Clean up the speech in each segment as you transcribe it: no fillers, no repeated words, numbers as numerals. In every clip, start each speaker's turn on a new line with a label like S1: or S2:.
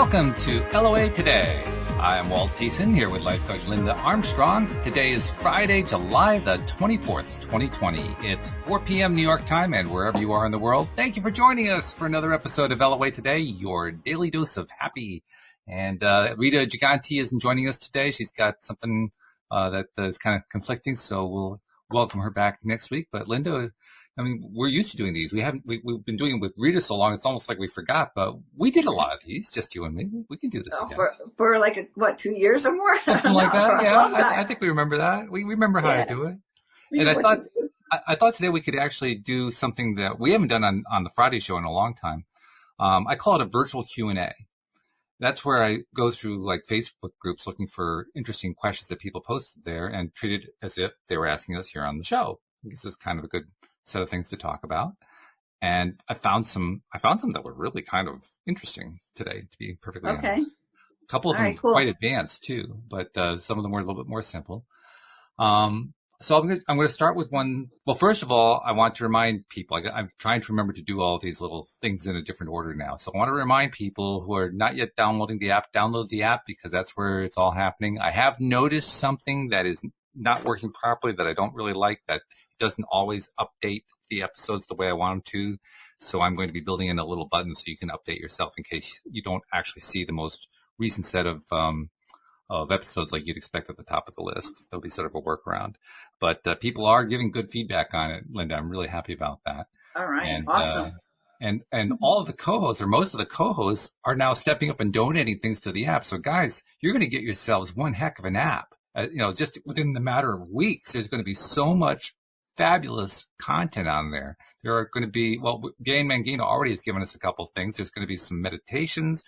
S1: Welcome to LOA Today. I am Walt Thiessen here with life coach Linda Armstrong. Today is Friday, July the 24th, 2020. It's 4 p.m. New York time, and wherever you are in the world, thank you for joining us for another episode of LOA Today, your daily dose of happy. And Rita Giganti isn't joining us today. She's got something that is kind of conflicting, so we'll welcome her back next week. But Linda, I mean, we're used to doing these. We've been doing it with Rita so long, it's almost like we forgot, but we did a lot of these, just you and me. We can do this again.
S2: For like, 2 years or more?
S1: Something like that, yeah. I think we remember that. We remember how to do it. And I thought today we could actually do something that we haven't done on the Friday show in a long time. I call it a virtual Q&A. That's where I go through like Facebook groups looking for interesting questions that people posted there and treat it as if they were asking us here on the show. This is kind of a good set of things to talk about. And I found some that were really kind of interesting today, to be perfectly honest. A couple of them quite advanced too, but some of them were a little bit more simple. So I'm going to start with one. Well, first of all, I want to remind people, I'm trying to remember to do all these little things in a different order now. So I want to remind people who are not yet downloading the app, download the app because that's where it's all happening. I have noticed something that is not working properly that I don't really like, that it doesn't always update the episodes the way I want them to. So I'm going to be building in a little button so you can update yourself in case you don't actually see the most recent set of episodes like you'd expect at the top of the list. There'll be sort of a workaround. But people are giving good feedback on it, Linda. I'm really happy about that.
S2: All right. Awesome.
S1: And all of the co-hosts, or most of the co-hosts, are now stepping up and donating things to the app. So guys, you're going to get yourselves one heck of an app. Just within the matter of weeks, there's going to be so much fabulous content on there. There are going to be, Gain Mangino already has given us a couple of things. There's going to be some meditations.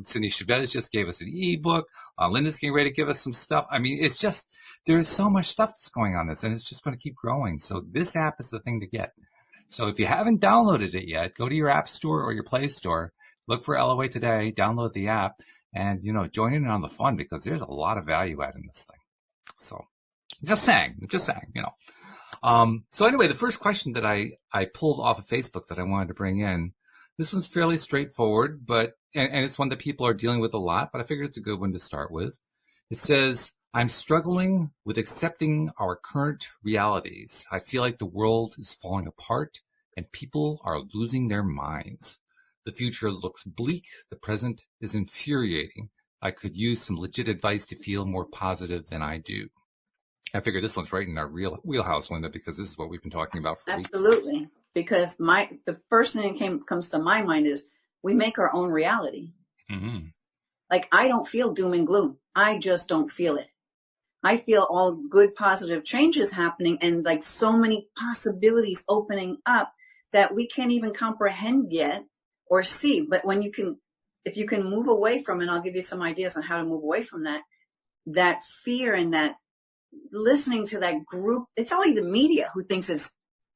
S1: Cindy Chavez just gave us an ebook. Linda's getting ready to give us some stuff. I mean, it's just, there's so much stuff that's going on this, and it's just going to keep growing. So this app is the thing to get. So if you haven't downloaded it yet, go to your app store or your Play Store, look for LOA Today, download the app, and, join in on the fun because there's a lot of value add in this thing. So just saying. So anyway, the first question that I pulled off of Facebook that I wanted to bring in, this one's fairly straightforward, and it's one that people are dealing with a lot, but I figured it's a good one to start with. It says, I'm struggling with accepting our current realities. I feel like the world is falling apart and people are losing their minds. The future looks bleak. The present is infuriating. I could use some legit advice to feel more positive than I do. I figured this one's right in our real wheelhouse, Linda, because this is what we've been talking about for weeks.
S2: Absolutely. Because the first thing that comes to my mind is we make our own reality. Mm-hmm. Like, I don't feel doom and gloom. I just don't feel it. I feel all good, positive changes happening and like so many possibilities opening up that we can't even comprehend yet or see. But if you can move away from it, I'll give you some ideas on how to move away from that fear and that listening to that group. It's only the media who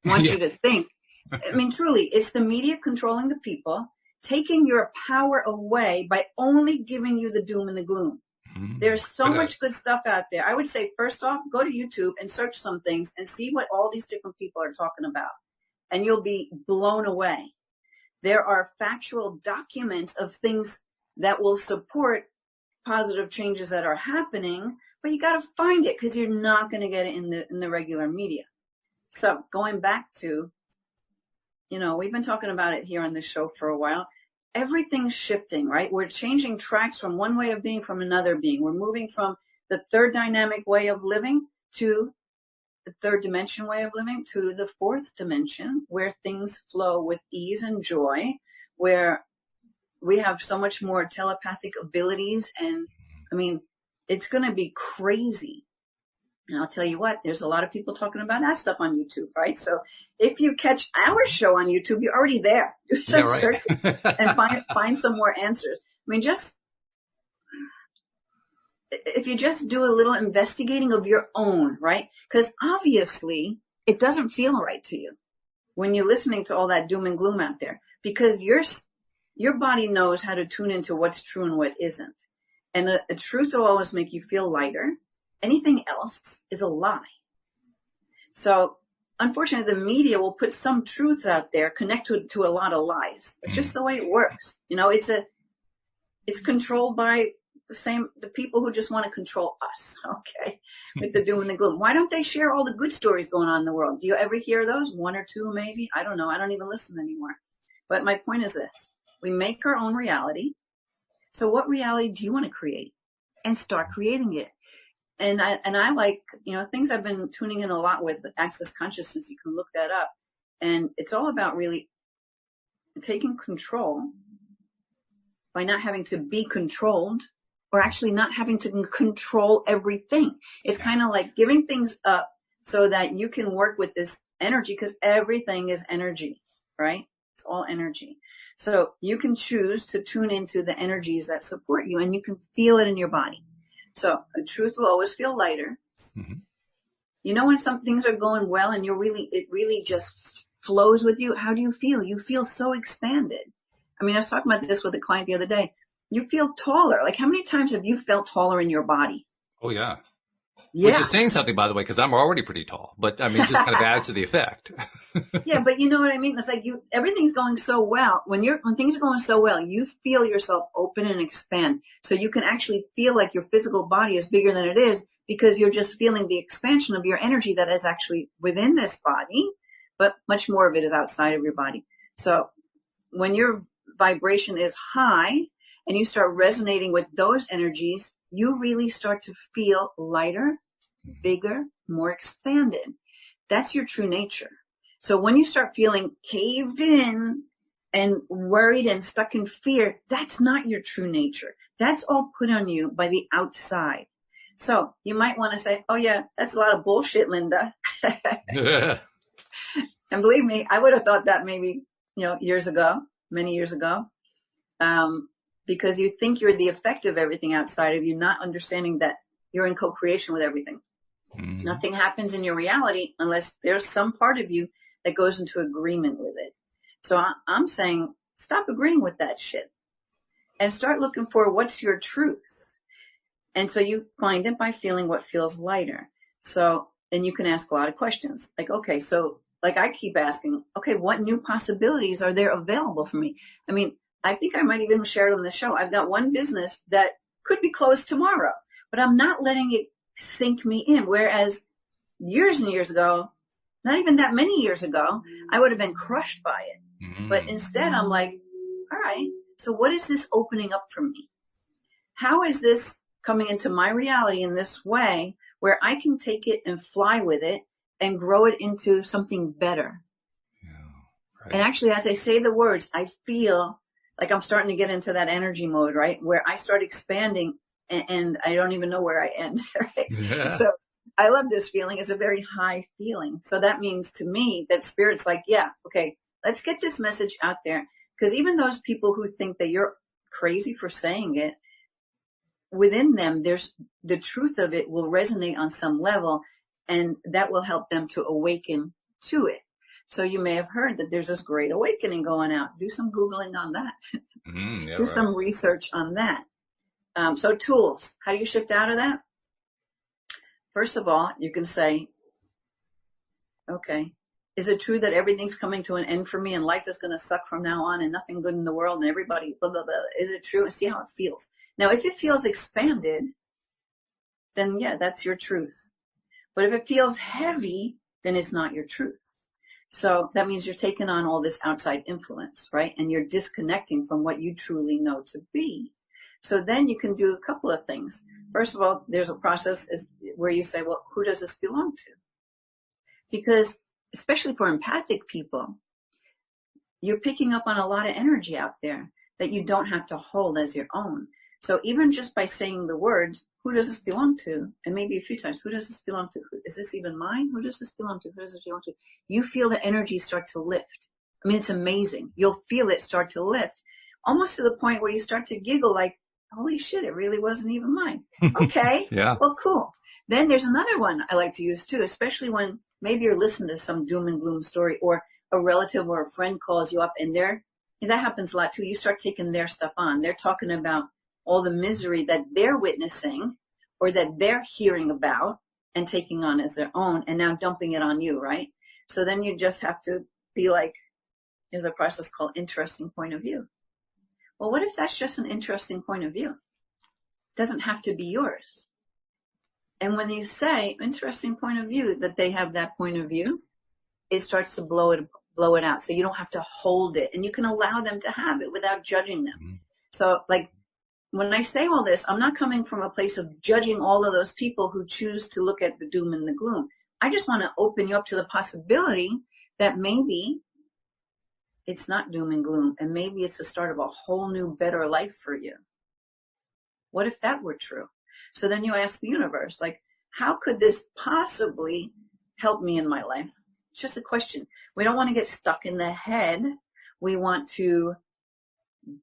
S2: wants you to think. I mean, truly, it's the media controlling the people, taking your power away by only giving you the doom and the gloom. Mm-hmm. There's so much good stuff out there. I would say, first off, go to YouTube and search some things and see what all these different people are talking about. And you'll be blown away. There are factual documents of things that will support positive changes that are happening, but you got to find it because you're not going to get it in the regular media. So going back to, we've been talking about it here on this show for a while. Everything's shifting, right? We're changing tracks from one way of being from another being. We're moving from the third dynamic way of living to the third dimension way of living to the fourth dimension where things flow with ease and joy, where we have so much more telepathic abilities. And I mean, it's going to be crazy. And I'll tell you what, there's a lot of people talking about that stuff on YouTube, right? So if you catch our show on YouTube, you're already there. Do some searching and find some more answers. I mean, if you just do a little investigating of your own, right? Because obviously it doesn't feel right to you when you're listening to all that doom and gloom out there, because your body knows how to tune into what's true and what isn't. And the truth will always make you feel lighter. Anything else is a lie. So unfortunately, the media will put some truths out there, connect to a lot of lies. It's just the way it works. It's controlled by the people who just want to control us, okay, with the doom and the gloom. Why don't they share all the good stories going on in the world? Do you ever hear those? One or two, maybe? I don't know. I don't even listen anymore. But my point is this. We make our own reality. So what reality do you want to create? And start creating it. And I like, things I've been tuning in a lot with Access Consciousness. You can look that up. And it's all about really taking control by not having to be controlled, or actually not having to control everything. It's kind of like giving things up so that you can work with this energy, because everything is energy, right? It's all energy. So you can choose to tune into the energies that support you, and you can feel it in your body. So the truth will always feel lighter. Mm-hmm. When some things are going well and it really just flows with you, how do you feel? You feel so expanded. I mean, I was talking about this with a client the other day. You feel taller. Like, how many times have you felt taller in your body?
S1: Oh, yeah. Which is saying something, by the way, because I'm already pretty tall. But, I mean, it just kind of adds to the effect.
S2: Yeah, but you know what I mean? It's like everything's going so well. When things are going so well, you feel yourself open and expand. So you can actually feel like your physical body is bigger than it is, because you're just feeling the expansion of your energy that is actually within this body, but much more of it is outside of your body. So when your vibration is high, and you start resonating with those energies, you really start to feel lighter, bigger, more expanded. That's your true nature. So when you start feeling caved in and worried and stuck in fear, that's not your true nature. That's all put on you by the outside. So you might want to say, oh yeah, that's a lot of bullshit, Linda. And believe me, I would have thought that maybe, years ago, many years ago. Because you think you're the effect of everything outside of you, not understanding that you're in co-creation with everything. Mm-hmm. Nothing happens in your reality unless there's some part of you that goes into agreement with it. So I'm saying, stop agreeing with that shit and start looking for what's your truth. And so you find it by feeling what feels lighter. So, and you can ask a lot of questions. Like, okay, so like I keep asking, okay, what new possibilities are there available for me? I mean, I think I might even share it on the show. I've got one business that could be closed tomorrow, but I'm not letting it sink me in. Whereas years and years ago, not even that many years ago, I would have been crushed by it. Mm-hmm. But instead I'm like, all right, so what is this opening up for me? How is this coming into my reality in this way where I can take it and fly with it and grow it into something better? Yeah, right. And actually, as I say the words, I feel like I'm starting to get into that energy mode, right? Where I start expanding and I don't even know where I end, right? Yeah. So I love this feeling. It's a very high feeling. So that means to me that Spirit's like, yeah, okay, let's get this message out there. Because even those people who think that you're crazy for saying it, within them, there's the truth of it will resonate on some level, and that will help them to awaken to it. So you may have heard that there's this great awakening going out. Do some Googling on that. Do some research on that. So tools, how do you shift out of that? First of all, you can say, okay, is it true that everything's coming to an end for me and life is going to suck from now on and nothing good in the world and everybody, blah, blah, blah. Is it true? And see how it feels. Now, if it feels expanded, then yeah, that's your truth. But if it feels heavy, then it's not your truth. So that means you're taking on all this outside influence, right? And you're disconnecting from what you truly know to be. So then you can do a couple of things. First of all, there's a process where you say, well, who does this belong to? Because especially for empathic people, you're picking up on a lot of energy out there that you don't have to hold as your own. So even just by saying the words, who does this belong to? And maybe a few times, who does this belong to? Is this even mine? Who does this belong to? Who does this belong to? You feel the energy start to lift. I mean, it's amazing. You'll feel it start to lift, almost to the point where you start to giggle like, holy shit, it really wasn't even mine. Okay.
S1: Yeah.
S2: Well, cool. Then there's another one I like to use too, especially when maybe you're listening to some doom and gloom story or a relative or a friend calls you up and that happens a lot too. You start taking their stuff on. They're talking about all the misery that they're witnessing or that they're hearing about and taking on as their own and now dumping it on you, right? So then you just have to be like, there's a process called interesting point of view. Well, what if that's just an interesting point of view? It doesn't have to be yours. And when you say interesting point of view, that they have that point of view, it starts to blow it out. So you don't have to hold it, and you can allow them to have it without judging them. Mm-hmm. So like when I say all this, I'm not coming from a place of judging all of those people who choose to look at the doom and the gloom. I just want to open you up to the possibility that maybe it's not doom and gloom, and maybe it's the start of a whole new, better life for you. What if that were true? So then you ask the universe, like, how could this possibly help me in my life? It's just a question. We don't want to get stuck in the head. We want to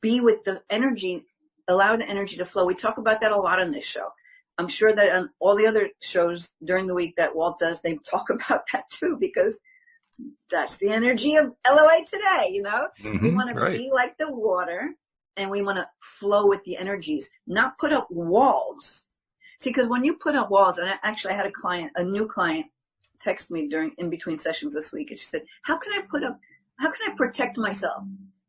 S2: be with the energy, allow the energy to flow. We talk about that a lot on this show. I'm sure that on all the other shows during the week that Walt does, they talk about that too, because that's the energy of LOA today, you know? Mm-hmm, we want to be like the water, and we want to flow with the energies, not put up walls. See, because when you put up walls, and I had a new client text me in between sessions this week, and she said, how can I protect myself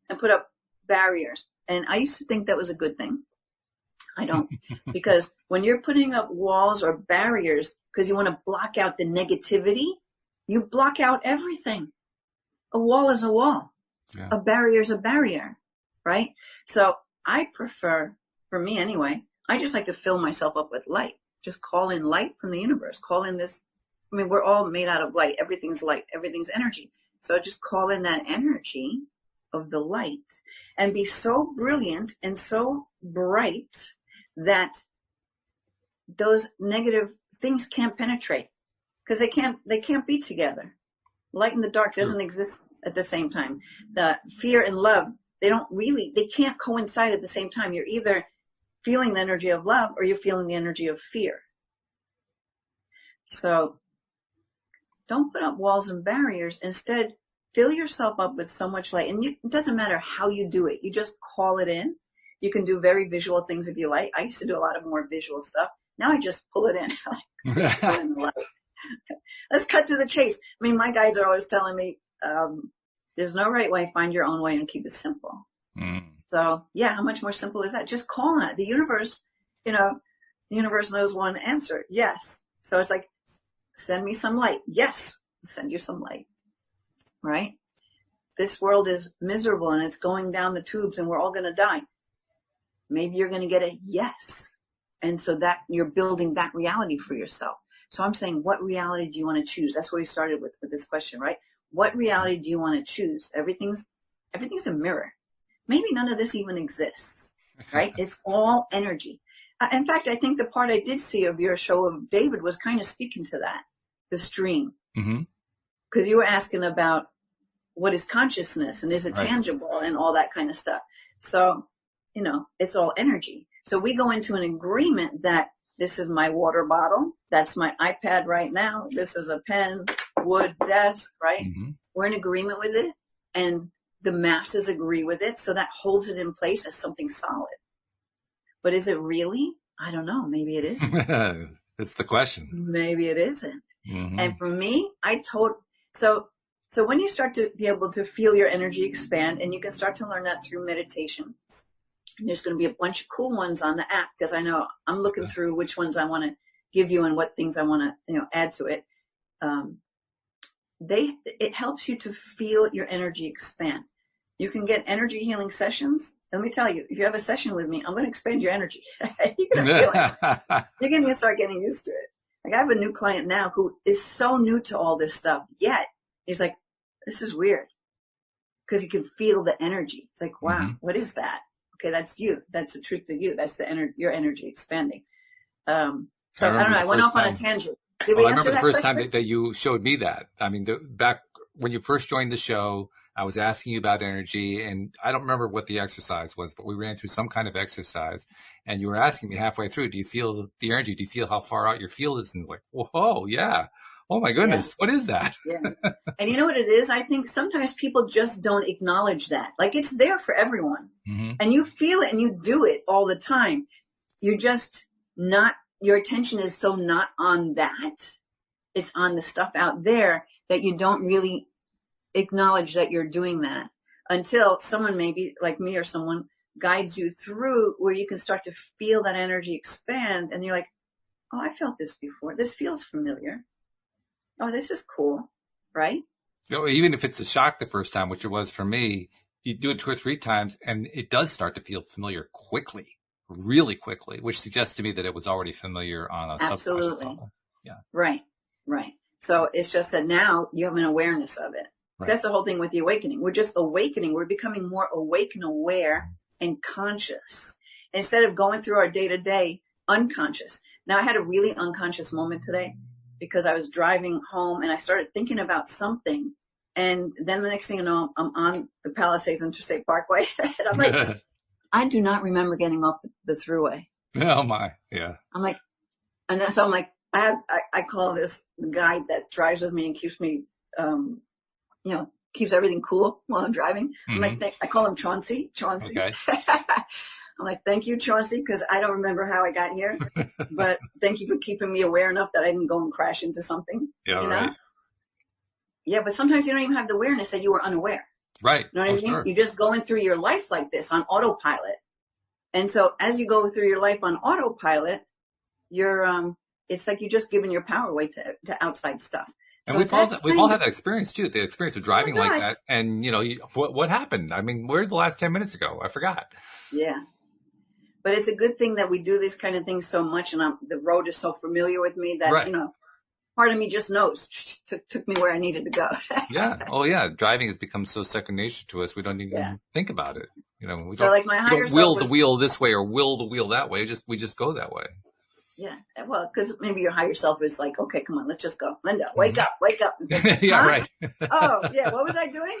S2: and put up barriers? And I used to think that was a good thing. I don't, because when you're putting up walls or barriers because you want to block out the negativity, you block out everything. A wall is a wall. Yeah. A barrier is a barrier, right? So I prefer, for me anyway, I just like to fill myself up with light. Just call in light from the universe. Call in this. I mean, we're all made out of light. Everything's light. Everything's energy. So just call in that energy of the light and be so brilliant and so bright that those negative things can't penetrate, because they can't be together. Light and the dark doesn't exist at the same time. The fear and love, they can't coincide at the same time. You're either feeling the energy of love or you're feeling the energy of fear. So don't put up walls and barriers. Instead, fill yourself up with so much light. And it doesn't matter how you do it. You just call it in. You can do very visual things if you like. I used to do a lot of more visual stuff. Now I just pull it in. Let's cut to the chase. I mean, my guides are always telling me, there's no right way. Find your own way and keep it simple. Mm. So yeah, how much more simple is that? Just call on it. The universe, the universe knows one answer. Yes. So it's like, send me some light. Yes. I'll send you some light. Right? This world is miserable and it's going down the tubes and we're all going to die. Maybe you're going to get a yes. And so that you're building that reality for yourself. So I'm saying, what reality do you want to choose? That's what we started with this question, right? What reality do you want to choose? Everything's a mirror. Maybe none of this even exists, right? It's all energy. In fact, I think the part I did see of your show of David was kind of speaking to that, the stream. Mm-hmm. Because you were asking about what is consciousness and is it tangible and all that kind of stuff. So, it's all energy. So we go into an agreement that this is my water bottle. That's my iPad right now. This is a pen, wood, desk, right? Mm-hmm. We're in agreement with it, and the masses agree with it. So that holds it in place as something solid. But is it really? I don't know. Maybe it isn't.
S1: It's the question.
S2: Maybe it isn't. Mm-hmm. And for me, so when you start to be able to feel your energy expand, and you can start to learn that through meditation, and there's going to be a bunch of cool ones on the app, because I know I'm looking through which ones I want to give you and what things I want to, add to it. It helps you to feel your energy expand. You can get energy healing sessions. Let me tell you, if you have a session with me, I'm going to expand your energy. You're going to feel it. You're going to start getting used to it. Like, I have a new client now who is so new to all this stuff, yet he's like, this is weird, because you can feel the energy. It's like, wow, What is that? Okay, that's you. That's the truth of you. That's your energy expanding. So I don't know. I went off on a tangent.
S1: I remember the first time that you showed me that. I mean, back when you first joined the show, I was asking you about energy, and I don't remember what the exercise was, but we ran through some kind of exercise, and you were asking me halfway through, do you feel the energy? Do you feel how far out your field is? And like, whoa, yeah. Oh my goodness, What is that?
S2: Yeah. And you know what it is? I think sometimes people just don't acknowledge that. Like, it's there for everyone. Mm-hmm. And you feel it and you do it all the time. You're just not, your attention is so not on that. It's on the stuff out there that you don't really acknowledge that you're doing that until someone, maybe like me or someone, guides you through where you can start to feel that energy expand. And you're like, oh, I felt this before. This feels familiar. Oh, this is cool. Right?
S1: Even if it's a shock the first time, which it was for me, you do it 2 or 3 times and it does start to feel familiar quickly, really quickly, which suggests to me that it was already familiar on a subconscious level. Yeah.
S2: Right. So it's just that now you have an awareness of it. Right. So that's the whole thing with the awakening. We're just awakening. We're becoming more awake and aware and conscious instead of going through our day-to-day unconscious. Now, I had a really unconscious moment today because I was driving home and I started thinking about something. And then the next thing you know, I'm on the Palisades Interstate Parkway. And I'm like, I do not remember getting off the thruway.
S1: Oh my, yeah.
S2: I'm like, and so I'm like, I call this guy that drives with me and keeps me, keeps everything cool while I'm driving. I'm like, I call him Chauncey. Okay. I'm like, thank you, Chauncey, because I don't remember how I got here, but thank you for keeping me aware enough that I didn't go and crash into something.
S1: Yeah, you know? Right.
S2: Yeah, but sometimes you don't even have the awareness that you were unaware.
S1: Right.
S2: You know what I mean? Sure. You're just going through your life like this on autopilot. And so as you go through your life on autopilot, you're, it's like you're just giving your power away to outside stuff.
S1: And so we've all had that experience too, the experience of driving like that. And what happened? I mean, where did the last 10 minutes ago? I forgot.
S2: Yeah. But it's a good thing that we do these kind of things so much. And the road is so familiar with me that, part of me just knows, took me where I needed to go.
S1: Yeah. Oh yeah. Driving has become so second nature to us. We don't even think about it. We
S2: so
S1: don't,
S2: like my higher self
S1: will the wheel this way or will the wheel that way. We just go that way.
S2: Yeah. Well, because maybe your higher self is like, okay, come on, let's just go. Linda, wake up. Like,
S1: yeah, right.
S2: Oh, yeah. What was I doing?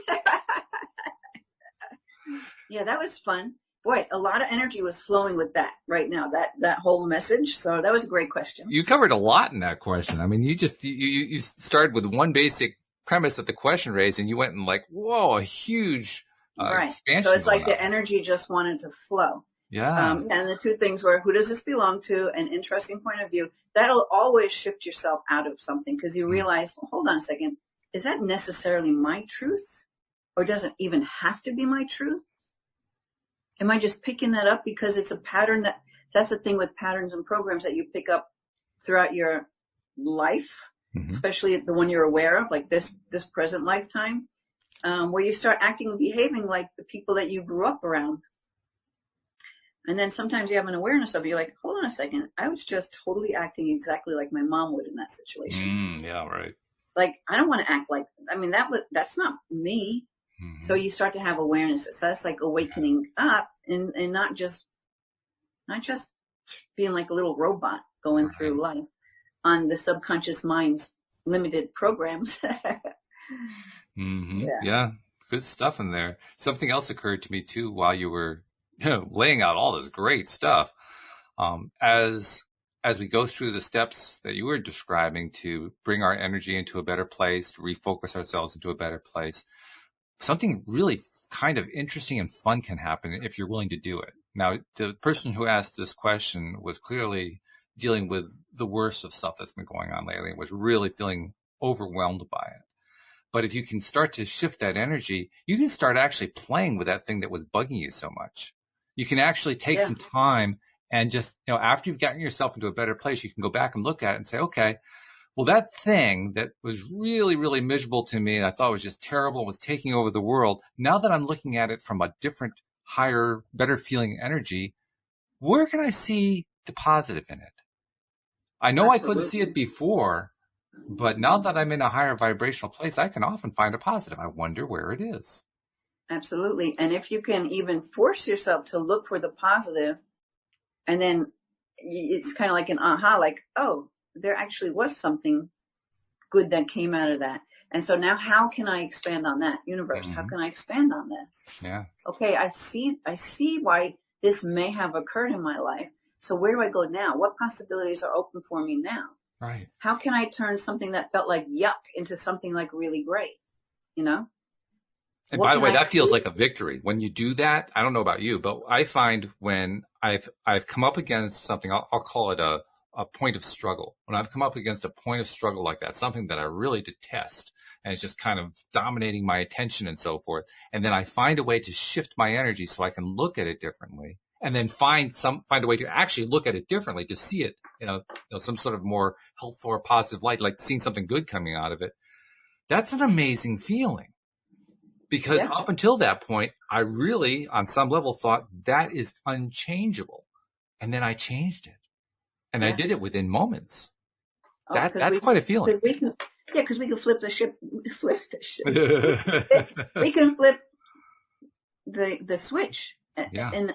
S2: Yeah, that was fun. Boy, a lot of energy was flowing with that right now, that whole message. So that was a great question.
S1: You covered a lot in that question. I mean, you started with one basic premise that the question raised and you went and like, whoa, a huge expansion.
S2: So it's like the energy just wanted to flow.
S1: Yeah.
S2: And the two things were, who does this belong to? An interesting point of view. That'll always shift yourself out of something because you realize, well, hold on a second. Is that necessarily my truth? Or does it even have to be my truth? Am I just picking that up because it's a pattern that's the thing with patterns and programs that you pick up throughout your life, especially the one you're aware of, like this present lifetime, where you start acting and behaving like the people that you grew up around. And then sometimes you have an awareness of it. You're like, hold on a second. I was just totally acting exactly like my mom would in that situation.
S1: Yeah, right.
S2: Like, I don't want to act like, that's not me. So you start to have awareness. So that's like awakening up and not just being like a little robot going through life on the subconscious mind's limited programs.
S1: Yeah. Good stuff in there. Something else occurred to me too while you were laying out all this great stuff. As we go through the steps that you were describing to bring our energy into a better place, to refocus ourselves into a better place, something really kind of interesting and fun can happen if you're willing to do it. Now, the person who asked this question was clearly dealing with the worst of stuff that's been going on lately and was really feeling overwhelmed by it. But if you can start to shift that energy, you can start actually playing with that thing that was bugging you so much. You can actually take some time and just, after you've gotten yourself into a better place, you can go back and look at it and say, okay, well, that thing that was really, really miserable to me and I thought was just terrible, was taking over the world. Now that I'm looking at it from a different, higher, better feeling energy, where can I see the positive in it? I know I couldn't see it before, but now that I'm in a higher vibrational place, I can often find a positive. I wonder where it is.
S2: Absolutely. And if you can even force yourself to look for the positive, and then it's kind of like an aha, like, oh, there actually was something good that came out of that. And so now how can I expand on that? Universe, how can I expand on this?
S1: Yeah.
S2: Okay, I see why this may have occurred in my life. So where do I go now? What possibilities are open for me now?
S1: Right.
S2: How can I turn something that felt like yuck into something like really great?
S1: And by the way, that feels like a victory. When you do that, I don't know about you, but I find when I've come up against something, I'll call it a point of struggle. When I've come up against a point of struggle like that, something that I really detest, and it's just kind of dominating my attention and so forth. And then I find a way to shift my energy so I can look at it differently, and then find a way to actually look at it differently, to see it, some sort of more helpful or positive light, like seeing something good coming out of it. That's an amazing feeling, because up until that point, I really, on some level, thought that is unchangeable. And then I changed it, and I did it within moments. That's quite a feeling.
S2: Because we can flip the ship. We can flip the switch.
S1: Yeah.
S2: And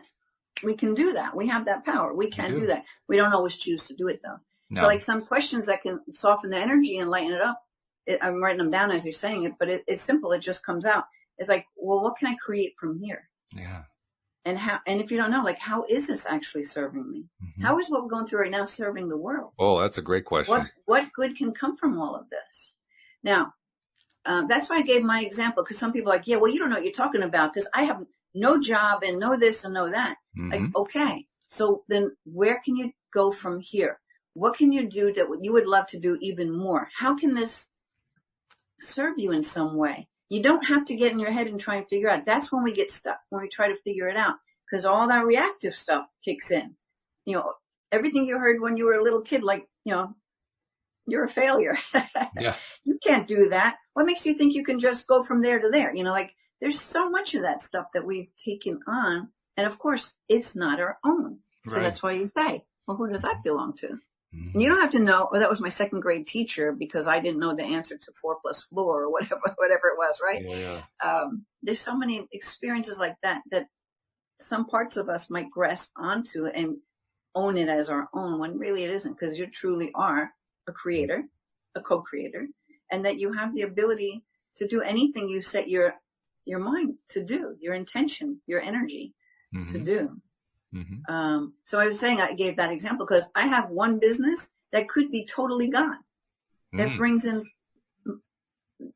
S2: we can do that. We have that power. We can do that. We don't always choose to do it, though.
S1: No.
S2: So like some questions that can soften the energy and lighten it up, I'm writing them down as you're saying it, but it's simple. It just comes out. It's like, well, what can I create from here?
S1: Yeah.
S2: And if you don't know, like, how is this actually serving me? Mm-hmm. How is what we're going through right now serving the world?
S1: Oh, that's a great question.
S2: What good can come from all of this? Now, that's why I gave my example, because some people are like, yeah, well, you don't know what you're talking about, because I have no job and know this and know that. Mm-hmm. Like, okay, so then where can you go from here? What can you do that you would love to do even more? How can this serve you in some way? You don't have to get in your head and try and figure out. That's when we get stuck, when we try to figure it out, because all that reactive stuff kicks in. Everything you heard when you were a little kid, like, you're a failure.
S1: Yeah.
S2: You can't do that. What makes you think you can just go from there to there? Like, there's so much of that stuff that we've taken on. And of course, it's not our own. So that's why you say, well, who does that belong to? Mm-hmm. And you don't have to know, that was my second grade teacher, because I didn't know the answer to 4 + floor or whatever it was, right?
S1: Yeah.
S2: There's so many experiences like that some parts of us might grasp onto and own it as our own, when really it isn't, because you truly are a creator, a co-creator, and that you have the ability to do anything you set your mind to do, your intention, your energy to do. Mm-hmm. So I was saying, I gave that example because I have one business that could be totally gone. That brings in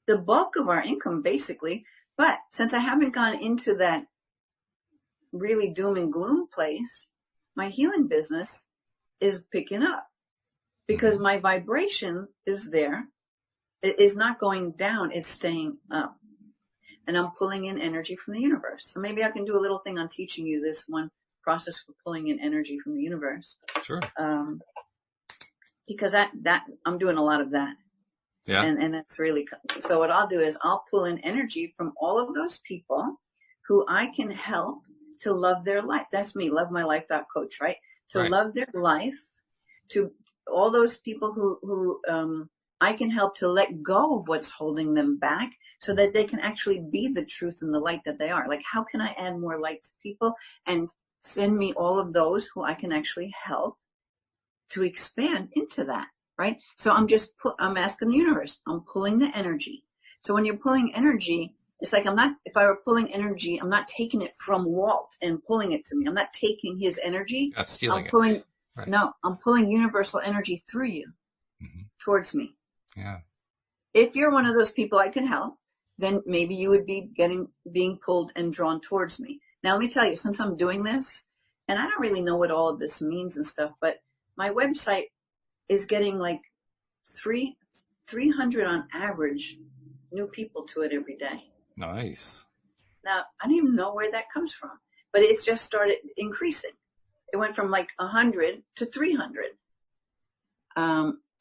S2: the bulk of our income, basically. But since I haven't gone into that really doom and gloom place, my healing business is picking up because my vibration is there. It is not going down. It's staying up. And I'm pulling in energy from the universe. So maybe I can do a little thing on teaching you this one process for pulling in energy from the universe.
S1: Sure.
S2: Because that I'm doing a lot of that.
S1: Yeah.
S2: And that's really, so what I'll do is I'll pull in energy from all of those people who I can help to love their life. That's me, lovemylife.coach, right? To love their life, to all those people who I can help to let go of what's holding them back so that they can actually be the truth and the light that they are. Like, how can I add more light to people? And send me all of those who I can actually help to expand into that, right? So I'm asking the universe, I'm pulling the energy. So when you're pulling energy, it's like if I were pulling energy, I'm not taking it from Walt and pulling it to me. I'm not taking his energy.
S1: Not stealing
S2: it. Right. No, I'm pulling universal energy through you towards me.
S1: Yeah.
S2: If you're one of those people I can help, then maybe you would be being pulled and drawn towards me. Now, let me tell you, since I'm doing this, and I don't really know what all of this means and stuff, but my website is getting like 300 on average new people to it every day.
S1: Nice.
S2: Now, I don't even know where that comes from, but it's just started increasing. It went from like 100 to 300.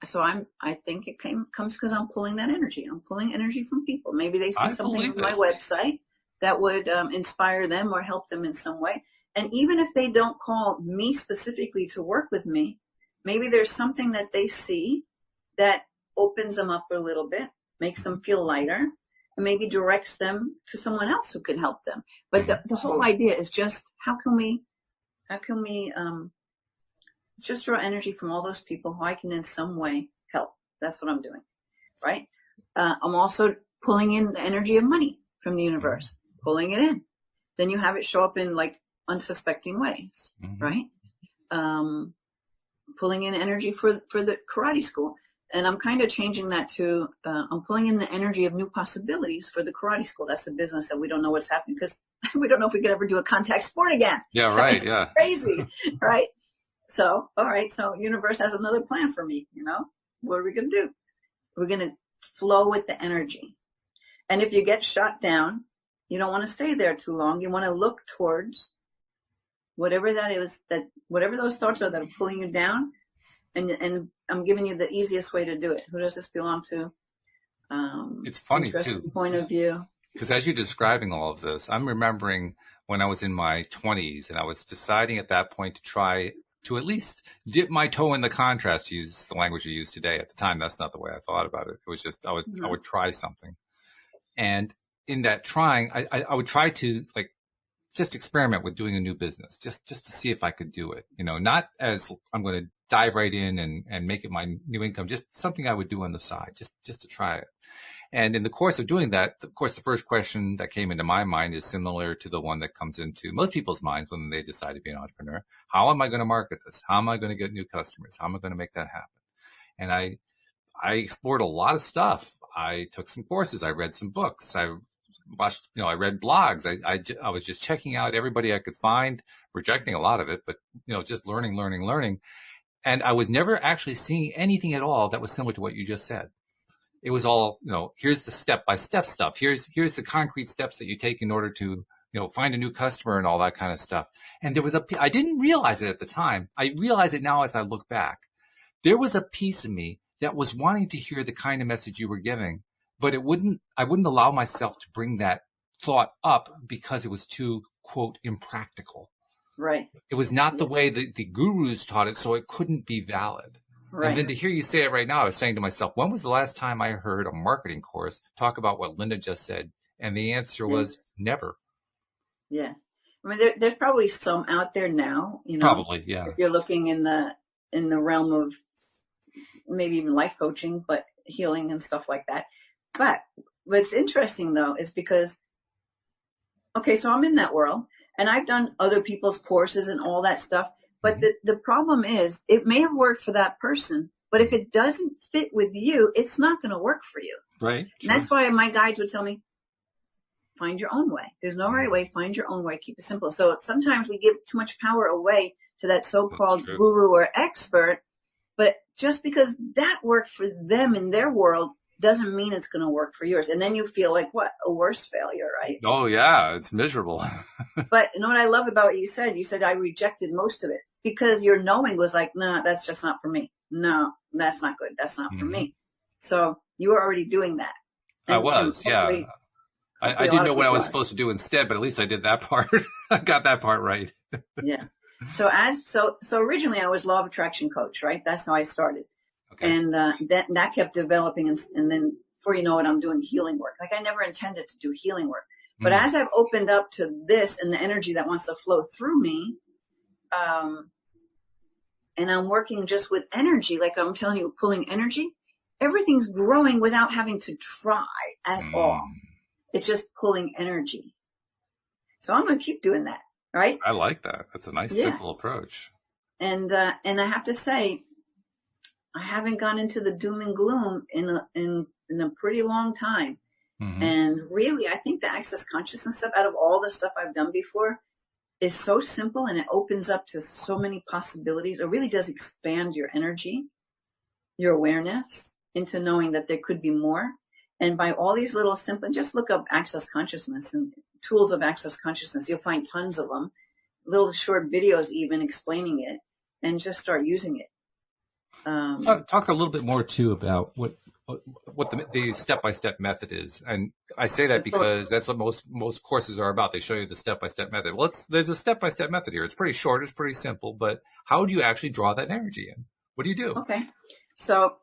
S2: So I think it comes because I'm pulling that energy. I'm pulling energy from people. Maybe they see something on my website that would inspire them or help them in some way. And even if they don't call me specifically to work with me, maybe there's something that they see that opens them up a little bit, makes them feel lighter, and maybe directs them to someone else who can help them. But the whole idea is just how can we just draw energy from all those people who I can in some way help. That's what I'm doing, right? I'm also pulling in the energy of money from the universe, pulling it in. Then you have it show up in like unsuspecting ways, right? Pulling in energy for the karate school. And I'm kind of changing that to, I'm pulling in the energy of new possibilities for the karate school. That's the business that we don't know what's happening because we don't know if we could ever do a contact sport again.
S1: Yeah, right. Yeah.
S2: Crazy, right? So, all right. So universe has another plan for me, What are we going to do? We're going to flow with the energy. And if you get shot down, you don't want to stay there too long. You want to look towards whatever that is, that whatever those thoughts are that are pulling you down. And I'm giving you the easiest way to do it. Who does this belong to?
S1: It's funny too.
S2: Point of view.
S1: Because as you're describing all of this, I'm remembering when I was in my 20s and I was deciding at that point to try to at least dip my toe in the contrast, to use the language you use today. At the time, that's not the way I thought about it. It was just, I would try something. And in that trying, I would try to like just experiment with doing a new business, just to see if I could do it. You know, not as I'm going to dive right in and make it my new income, just something I would do on the side, just to try it. And in the course of doing that, of course, the first question that came into my mind is similar to the one that comes into most people's minds when they decide to be an entrepreneur. How am I going to market this? How am I going to get new customers? How am I going to make that happen? And I explored a lot of stuff. I took some courses. I read some books. I watched, I read blogs. I was just checking out everybody I could find, rejecting a lot of it, but, just learning. And I was never actually seeing anything at all that was similar to what you just said. It was all, here's the step-by-step stuff. Here's the concrete steps that you take in order to, find a new customer and all that kind of stuff. And I didn't realize it at the time. I realize it now as I look back. There was a piece of me that was wanting to hear the kind of message you were giving, but I wouldn't allow myself to bring that thought up because it was too, quote, impractical.
S2: Right.
S1: It was not the way the gurus taught it, so it couldn't be valid. Right. And then to hear you say it right now, I was saying to myself, when was the last time I heard a marketing course talk about what Linda just said? And the answer was never.
S2: Yeah. I mean, there's probably some out there now,
S1: Probably, yeah.
S2: If you're looking in the realm of maybe even life coaching, but healing and stuff like that. But what's interesting though is because, okay, so I'm in that world and I've done other people's courses and all that stuff. But the problem is it may have worked for that person, but if it doesn't fit with you, it's not going to work for you.
S1: Right.
S2: And that's why my guides would tell me, find your own way. There's no right way. Find your own way. Keep it simple. So sometimes we give too much power away to that so-called guru or expert. But just because that worked for them in their world doesn't mean it's going to work for yours. And then you feel like, what? A worse failure, right?
S1: Oh, yeah. It's miserable.
S2: But what I love about what you said I rejected most of it because your knowing was like, no, that's just not for me. No, that's not good. That's not for me. So you were already doing that.
S1: I was, yeah. I didn't know what I was supposed to do instead, but at least I did that part. I got that part right.
S2: Yeah. So originally I was law of attraction coach, right? That's how I started. Okay. And that kept developing. And then before you know it, I'm doing healing work. Like I never intended to do healing work. But as I've opened up to this and the energy that wants to flow through me, and I'm working just with energy, like I'm telling you, pulling energy, everything's growing without having to try at all. It's just pulling energy. So I'm going to keep doing that, right?
S1: I like that. That's a nice, simple approach.
S2: And I have to say, I haven't gone into the doom and gloom in a pretty long time. And really, I think the access consciousness stuff, out of all the stuff I've done before, is so simple and it opens up to so many possibilities. It really does expand your energy, your awareness into knowing that there could be more. And by all these little simple, just look up access consciousness and tools of access consciousness. You'll find tons of them, little short videos even explaining it, and just start using it.
S1: Talk a little bit more too about what the step-by-step method is. And I say that because that's what most courses are about. They show you the step-by-step method. Well, there's a step-by-step method here. It's pretty short. It's pretty simple. But how do you actually draw that energy in? What do you do?
S2: Okay. So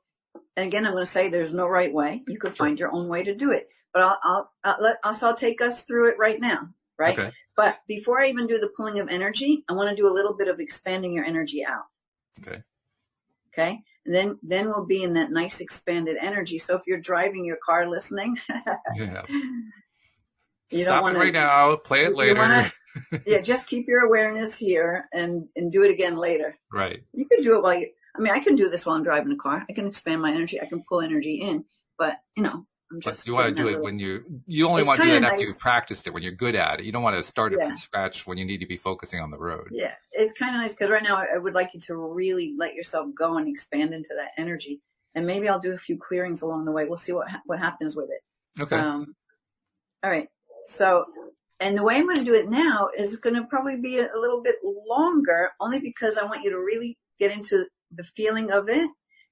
S2: again, I'm going to say there's no right way. You could find your own way to do it. But I'll take us through it right now. Right. Okay. But before I even do the pulling of energy, I want to do a little bit of expanding your energy out.
S1: Okay.
S2: Okay. And then we'll be in that nice expanded energy. So if you're driving your car listening,
S1: you don't want to right now, play it later.
S2: Just keep your awareness here and do it again later.
S1: Right.
S2: You can do it I can do this while I'm driving a car. I can expand my energy. I can pull energy in, but I'm just.
S1: But you want to do it when you only want to do it after you've practiced it, when you're good at it. You don't want to start it from scratch when you need to be focusing on the road.
S2: Yeah, it's kind of nice because right now I would like you to really let yourself go and expand into that energy. And maybe I'll do a few clearings along the way. We'll see what happens with it.
S1: Okay.
S2: All right. So, and the way I'm going to do it now is going to probably be a little bit longer, only because I want you to really get into the feeling of it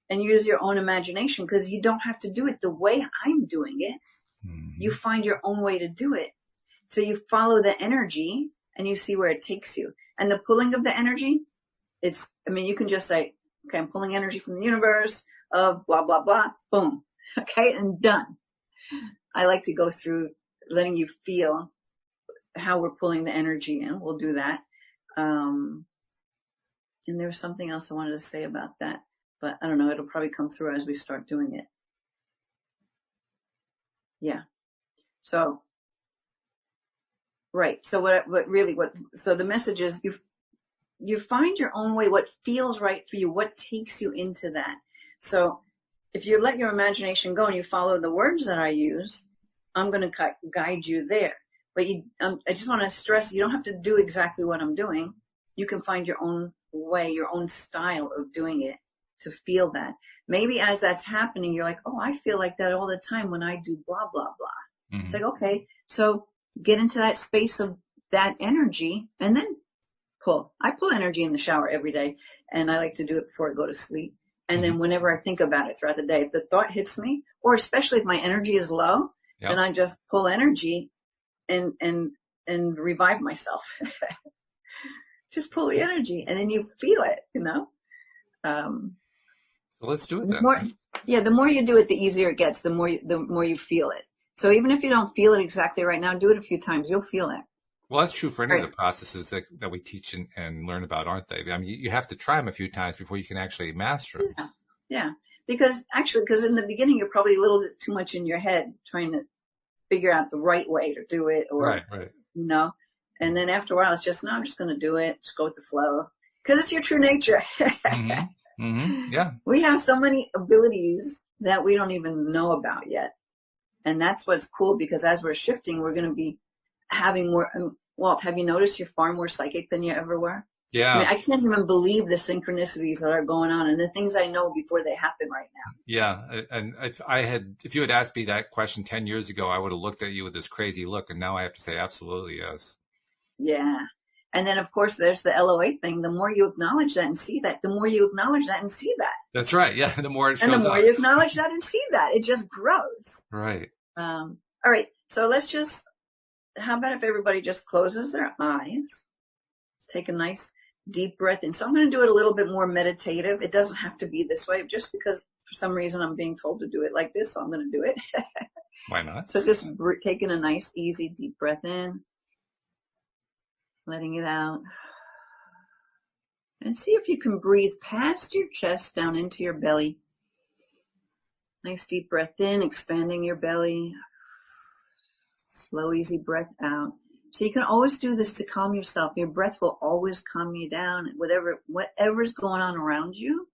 S2: and use your own imagination, because you don't have to do it the way I'm doing it. Mm-hmm. You find your own way to do it. So you follow the energy and you see where it takes you. And the pulling of the energy, you can just say, okay, I'm pulling energy from the universe of blah, blah, blah, boom. Okay, and done. I like to go through letting you feel how we're pulling the energy in. We'll do that. And there was something else I wanted to say about that, but I don't know. It'll probably come through as we start doing it. Yeah. So, right. So so the message is you find your own way, what feels right for you, what takes you into that. So if you let your imagination go and you follow the words that I use, I'm going to guide you there. But I just want to stress, you don't have to do exactly what I'm doing. You can find your own way, your own style of doing it to feel that. Maybe as that's happening, you're like, oh, I feel like that all the time when I do blah, blah, blah. Mm-hmm. It's like, okay, so get into that space of that energy and then pull. I pull energy in the shower every day, and I like to do it before I go to sleep. And then whenever I think about it throughout the day, if the thought hits me, or especially if my energy is low, then I just pull energy and revive myself. Just pull the energy, and then you feel it,
S1: So let's do it then.
S2: The more you do it, the easier it gets. The more you feel it. So even if you don't feel it exactly right now, do it a few times. You'll feel it.
S1: Well, that's true for any of the processes that we teach and learn about, aren't they? I mean, you have to try them a few times before you can actually master them.
S2: Yeah. Because in the beginning, you're probably a little bit too much in your head trying to figure out the right way to do it, or,
S1: right.
S2: And then after a while, it's just, no, I'm just going to do it. Just go with the flow. Because it's your true nature.
S1: Mm-hmm. Mm-hmm. Yeah.
S2: We have so many abilities that we don't even know about yet. And that's what's cool, because as we're shifting, we're going to be having more. Walt, have you noticed you're far more psychic than you ever were?
S1: Yeah.
S2: I can't even believe the synchronicities that are going on and the things I know before they happen right now.
S1: Yeah. And if you had asked me that question 10 years ago, I would have looked at you with this crazy look. And now I have to say, absolutely, yes.
S2: Yeah. And then, of course, there's the LOA thing. The more you acknowledge that and see that, the more you acknowledge that and see that.
S1: That's right. Yeah. The more it shows up.
S2: And the more you acknowledge that and see that, it just grows.
S1: Right.
S2: All right. So how about if everybody just closes their eyes, take a nice deep breath in. So I'm going to do it a little bit more meditative. It doesn't have to be this way, just because for some reason I'm being told to do it like this, so I'm going to do it.
S1: Why not?
S2: So just taking a nice, easy, deep breath in, letting it out. And see if you can breathe past your chest down into your belly. Nice deep breath in, expanding your belly. Slow, easy breath out. So you can always do this to calm yourself. Your breath will always calm you down. Whatever's going on around you,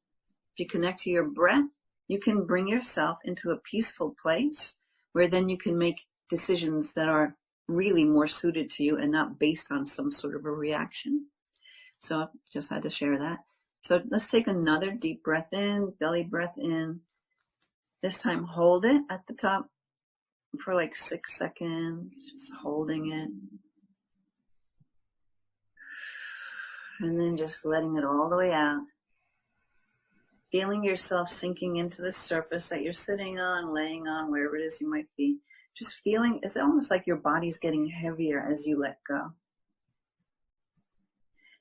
S2: if you connect to your breath, you can bring yourself into a peaceful place where then you can make decisions that are really more suited to you and not based on some sort of a reaction. So I just had to share that. So let's take another deep breath in, belly breath in. This time hold it at the top for like 6 seconds, just holding it. And then just letting it all the way out. Feeling yourself sinking into the surface that you're sitting on, laying on, wherever it is you might be. Just feeling, it's almost like your body's getting heavier as you let go.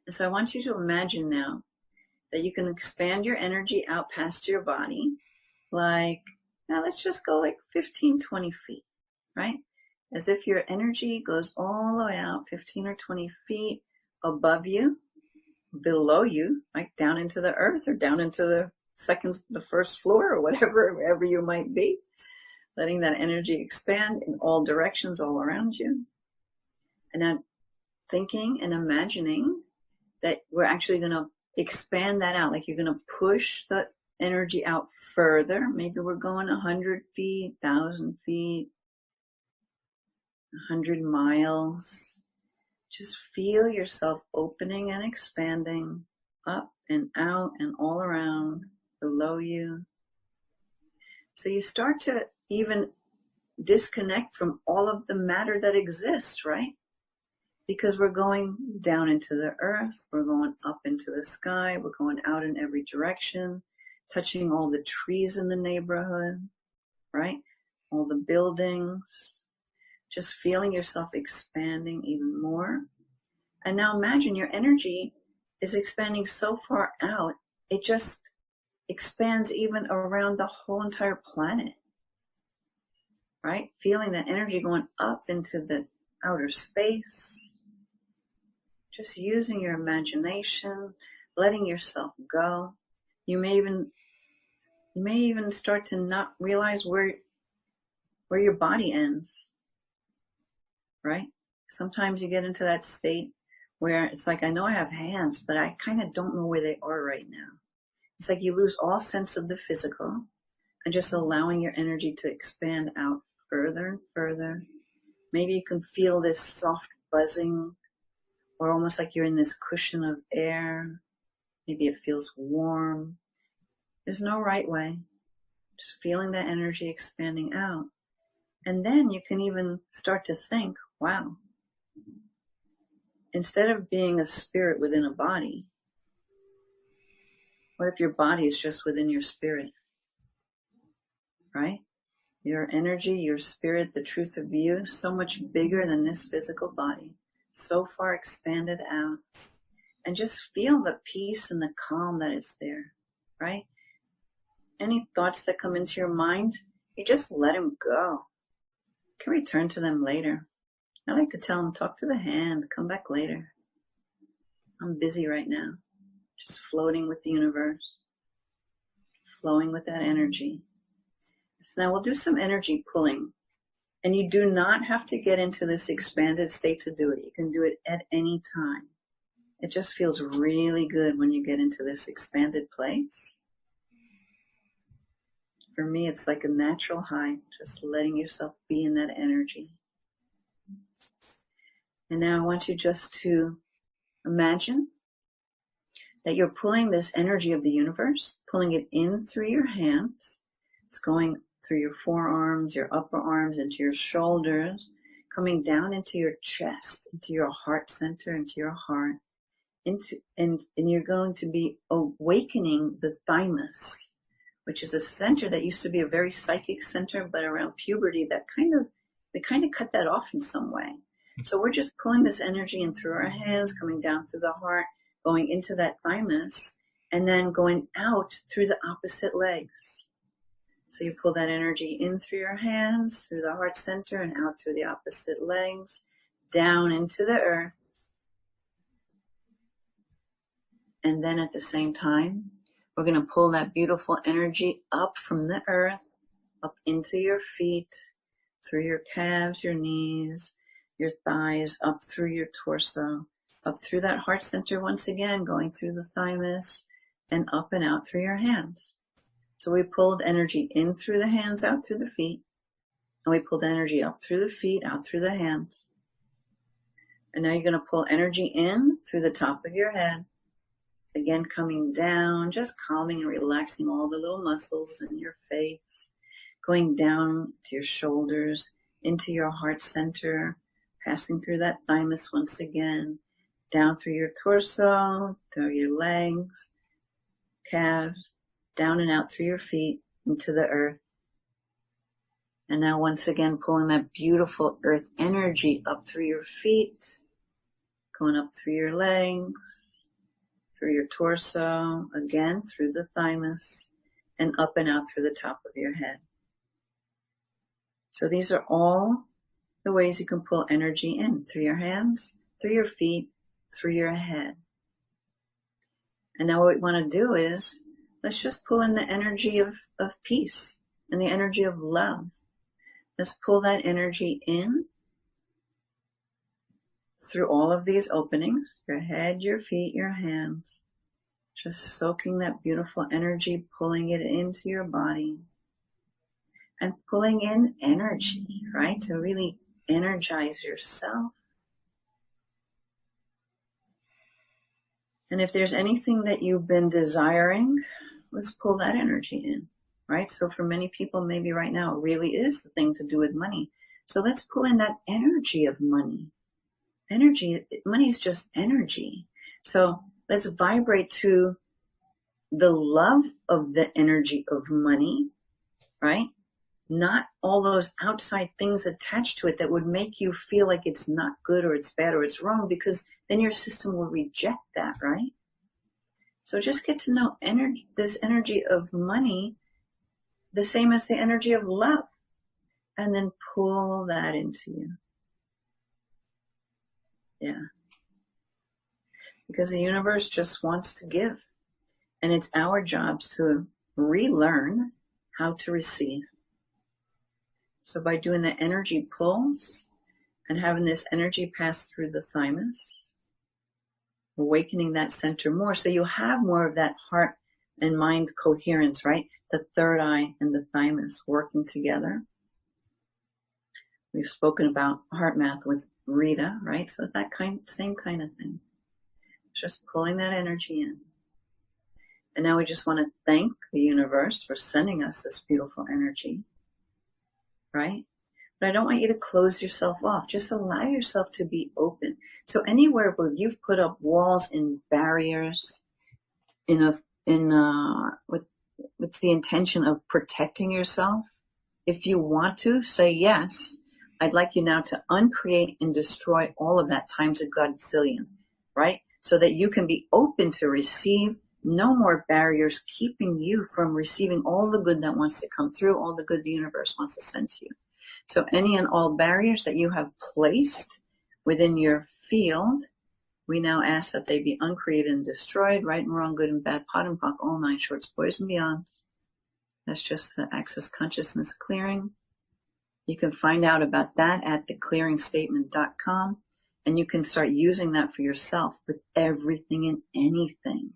S2: And so I want you to imagine now that you can expand your energy out past your body. Now let's just go like 15, 20 feet, right? As if your energy goes all the way out 15 or 20 feet above you, below you, like down into the earth or down into the first floor or wherever you might be. Letting that energy expand in all directions all around you. And now thinking and imagining that we're actually going to expand that out. Like you're going to push the energy out further. Maybe we're going 100 feet, 1,000 feet, 100 miles. Just feel yourself opening and expanding up and out and all around, below you. So you start to even disconnect from all of the matter that exists, right? Because we're going down into the earth, we're going up into the sky, we're going out in every direction, touching all the trees in the neighborhood, right? All the buildings, just feeling yourself expanding even more. And now imagine your energy is expanding so far out, it just expands even around the whole entire planet, right? Feeling that energy going up into the outer space, just using your imagination, letting yourself go. You may even start to not realize where your body ends, right? Sometimes you get into that state where it's like, I know I have hands, but I kind of don't know where they are right now. It's like you lose all sense of the physical and just allowing your energy to expand out further and further. Maybe you can feel this soft buzzing, or almost like you're in this cushion of air. Maybe it feels warm. There's no right way. Just feeling that energy expanding out. And then you can even start to think, wow, instead of being a spirit within a body, what if your body is just within your spirit, right? Your energy, your spirit, the truth of you, so much bigger than this physical body, so far expanded out. And just feel the peace and the calm that is there, right? Any thoughts that come into your mind, you just let them go. You can return to them later. I like to tell them, talk to the hand, come back later. I'm busy right now. Just floating with the universe, flowing with that energy. So now we'll do some energy pulling. And you do not have to get into this expanded state to do it. You can do it at any time. It just feels really good when you get into this expanded place. For me, it's like a natural high, just letting yourself be in that energy. And now I want you just to imagine that you're pulling this energy of the universe, pulling it in through your hands. It's going through your forearms, your upper arms, into your shoulders, coming down into your chest, into your heart center, into your heart. And you're going to be awakening the thymus, which is a center that used to be a very psychic center, but around puberty, they kind of cut that off in some way. So we're just pulling this energy in through our hands, coming down through the heart, going into that thymus, and then going out through the opposite legs. So you pull that energy in through your hands, through the heart center, and out through the opposite legs, down into the earth. And then at the same time, we're going to pull that beautiful energy up from the earth, up into your feet, through your calves, your knees, your thighs, up through your torso, up through that heart center once again, going through the thymus, and up and out through your hands. So we pulled energy in through the hands, out through the feet, and we pulled energy up through the feet, out through the hands. And now you're going to pull energy in through the top of your head, again coming down, just calming and relaxing all the little muscles in your face, going down to your shoulders, into your heart center, passing through that thymus once again, down through your torso, through your legs, calves, down and out through your feet, into the earth. And now once again, pulling that beautiful earth energy up through your feet, going up through your legs, through your torso, again through the thymus, and up and out through the top of your head. So these are all the ways you can pull energy in, through your hands, through your feet, through your head. And now what we want to do is, let's just pull in the energy of peace and the energy of love. Let's pull that energy in through all of these openings, your head, your feet, your hands, just soaking that beautiful energy, pulling it into your body and pulling in energy, right? To really energize yourself. And if there's anything that you've been desiring, let's pull that energy in. right? So for many people, maybe right now, it really is the thing to do with money. So let's pull in that energy of money. Energy, money is just energy. So let's vibrate to the love of the energy of money, right? Not all those outside things attached to it that would make you feel like it's not good or it's bad or it's wrong, because then your system will reject that, right? So just get to know energy, this energy of money, the same as the energy of love, and then pull that into you. Yeah. Because the universe just wants to give. And it's our jobs to relearn how to receive. So by doing the energy pulls and having this energy pass through the thymus, awakening that center more, so you have more of that heart and mind coherence, right? The third eye and the thymus working together. We've spoken about heart math with Rita, right? So that same kind of thing. Just pulling that energy in. And now we just want to thank the universe for sending us this beautiful energy, right? But I don't want you to close yourself off. Just allow yourself to be open. So anywhere where you've put up walls and barriers with the intention of protecting yourself, if you want to, say yes. I'd like you now to uncreate and destroy all of that times a godzillion, right? So that you can be open to receive. No more barriers keeping you from receiving all the good that wants to come through, all the good the universe wants to send to you. So any and all barriers that you have placed within your field, we now ask that they be uncreated and destroyed, right and wrong, good and bad, pot and pock, all nine shorts, boys and beyonds. That's just the Access Consciousness clearing. You can find out about that at theclearingstatement.com, and you can start using that for yourself with everything and anything.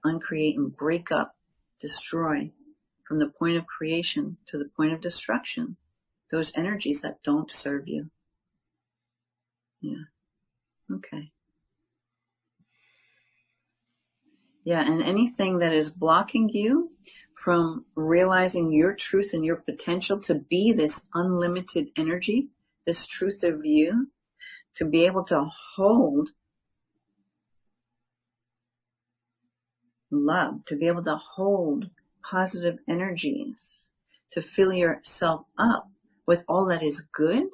S2: Uncreate and break up, destroy from the point of creation to the point of destruction, those energies that don't serve you. Yeah. Okay. Yeah, and anything that is blocking you from realizing your truth and your potential to be this unlimited energy, this truth of you, to be able to hold love, to be able to hold positive energies, to fill yourself up with all that is good.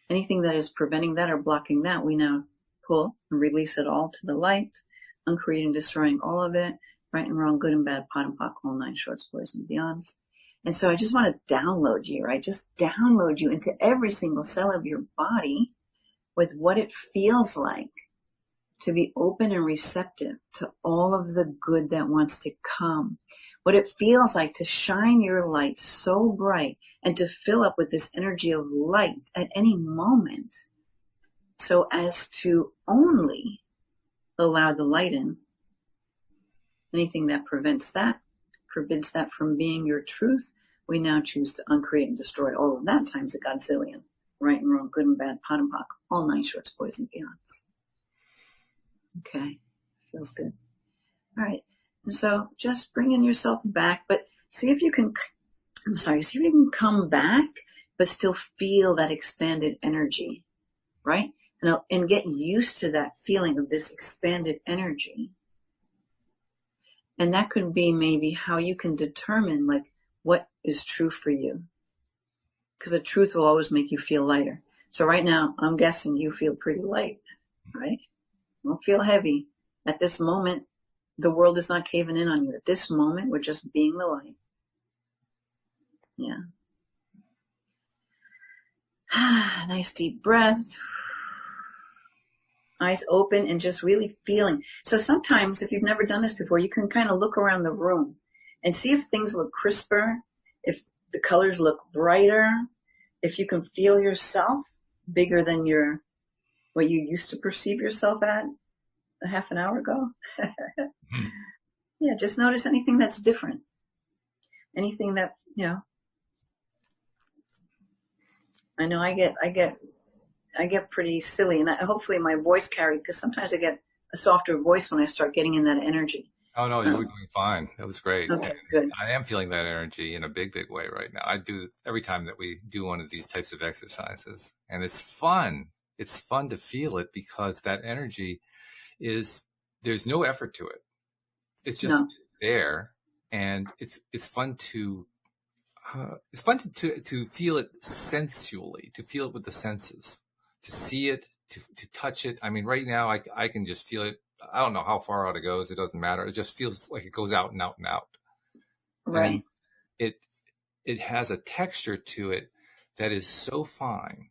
S2: Anything that is preventing that or blocking that, we now pull and release it all to the light, uncreating, destroying all of it, right and wrong, good and bad, pot and pock, all nine shorts, boys and beyonds. And so I just want to download you, right? Just download you into every single cell of your body with what it feels like to be open and receptive to all of the good that wants to come. What it feels like to shine your light so bright and to fill up with this energy of light at any moment, so as to only allow the light in. Anything that prevents that, forbids that from being your truth, we now choose to uncreate and destroy all of that times a godzillion. Right and wrong, good and bad, pot and pock, all nine shorts, boys and beyonds. Okay, feels good. All right, and so just bringing yourself back, but see if you can come back, but still feel that expanded energy, right? And get used to that feeling of this expanded energy. And that could be maybe how you can determine like what is true for you. Because the truth will always make you feel lighter. So right now, I'm guessing you feel pretty light, right? Don't feel heavy. At this moment, the world is not caving in on you. At this moment, we're just being the light. Yeah. Nice deep breath. Eyes open and just really feeling. So sometimes, if you've never done this before, you can kind of look around the room and see if things look crisper, if the colors look brighter, if you can feel yourself bigger than what you used to perceive yourself at a half an hour ago. Yeah, just notice anything that's different. Anything that, I know I get pretty silly, and hopefully my voice carried, because sometimes I get a softer voice when I start getting in that energy.
S1: Oh no, you were doing fine. That was great.
S2: Okay,
S1: And
S2: good.
S1: I am feeling that energy in a big, big way right now. I do every time that we do one of these types of exercises, and it's fun. It's fun to feel it because that energy is, there's no effort to it. It's just
S2: No,
S1: there, and it's fun to feel it sensually, to feel it with the senses, to see it, to touch it. I mean, right now I can just feel it. I don't know how far out it goes. It doesn't matter. It just feels like it goes out and out and out. And
S2: right,
S1: it it has a texture to it that is so fine.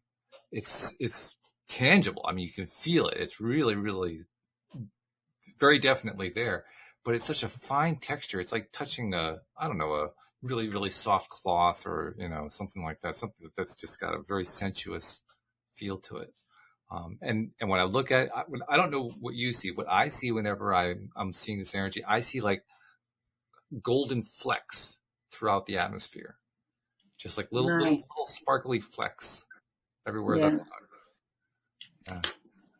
S1: It's tangible. I mean, you can feel it. It's really, really very definitely there. But it's such a fine texture. It's like touching I don't know, a really, really soft cloth or, something like that. Something that's just got a very sensuous feel to it. And when I look at, I don't know what you see. What I see whenever I'm seeing this energy, I see like golden flecks throughout the atmosphere, just like little, little,
S2: nice.
S1: little sparkly flecks everywhere that I
S2: Yeah,
S1: look. Yeah.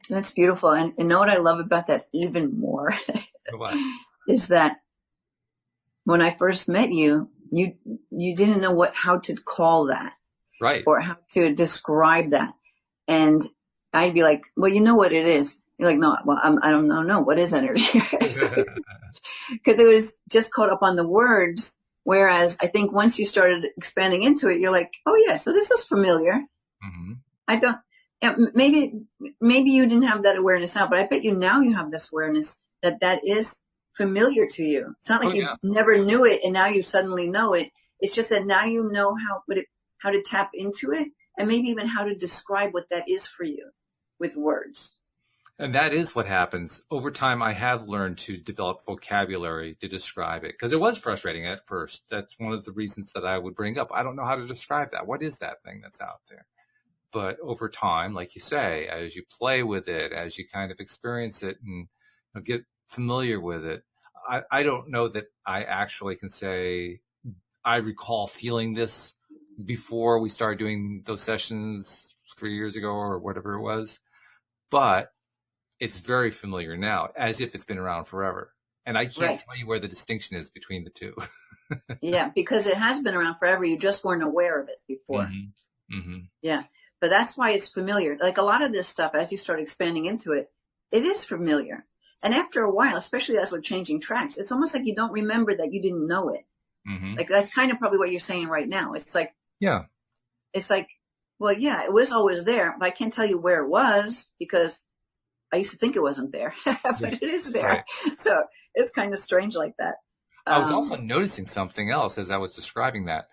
S2: that's beautiful. And know what I love about that even more
S1: What?
S2: is that when I first met you, you didn't know how to call that
S1: Right.
S2: or how to describe that. And I'd be like, well, you know what it is. You're like, no, well, I don't know. No, what is energy? Because it was just caught up on the words. Whereas I think once you started expanding into it, you're like, oh yeah, so this is familiar.
S1: Mm-hmm.
S2: I don't, maybe you didn't have that awareness now, but I bet you now you have this awareness that is familiar to you. It's not like you never knew it and now you suddenly know it. It's just that now you know how to tap into it and maybe even how to describe what that is for you with words.
S1: And that is what happens. Over time, I have learned to develop vocabulary to describe it because it was frustrating at first. That's one of the reasons that I would bring up. I don't know how to describe that. What is that thing that's out there? But over time, like you say, as you play with it, as you kind of experience it and get familiar with it, I don't know that I actually can say I recall feeling this before we started doing those sessions 3 years ago or whatever it was. But it's very familiar now, as if it's been around forever. And I can't tell you where the distinction is between the two.
S2: Yeah, because it has been around forever. You just weren't aware of it before.
S1: Mm-hmm. Mm-hmm.
S2: Yeah. But that's why it's familiar. Like a lot of this stuff, as you start expanding into it, it is familiar. And after a while, especially as we're changing tracks, it's almost like you don't remember that you didn't know it.
S1: Mm-hmm.
S2: Like that's kind of probably what you're saying right now. It's like,
S1: yeah,
S2: it's like, well, yeah, it was always there, but I can't tell you where it was because I used to think it wasn't there, but it is there. Right. So it's kind of strange like that.
S1: I was also noticing something else as I was describing that.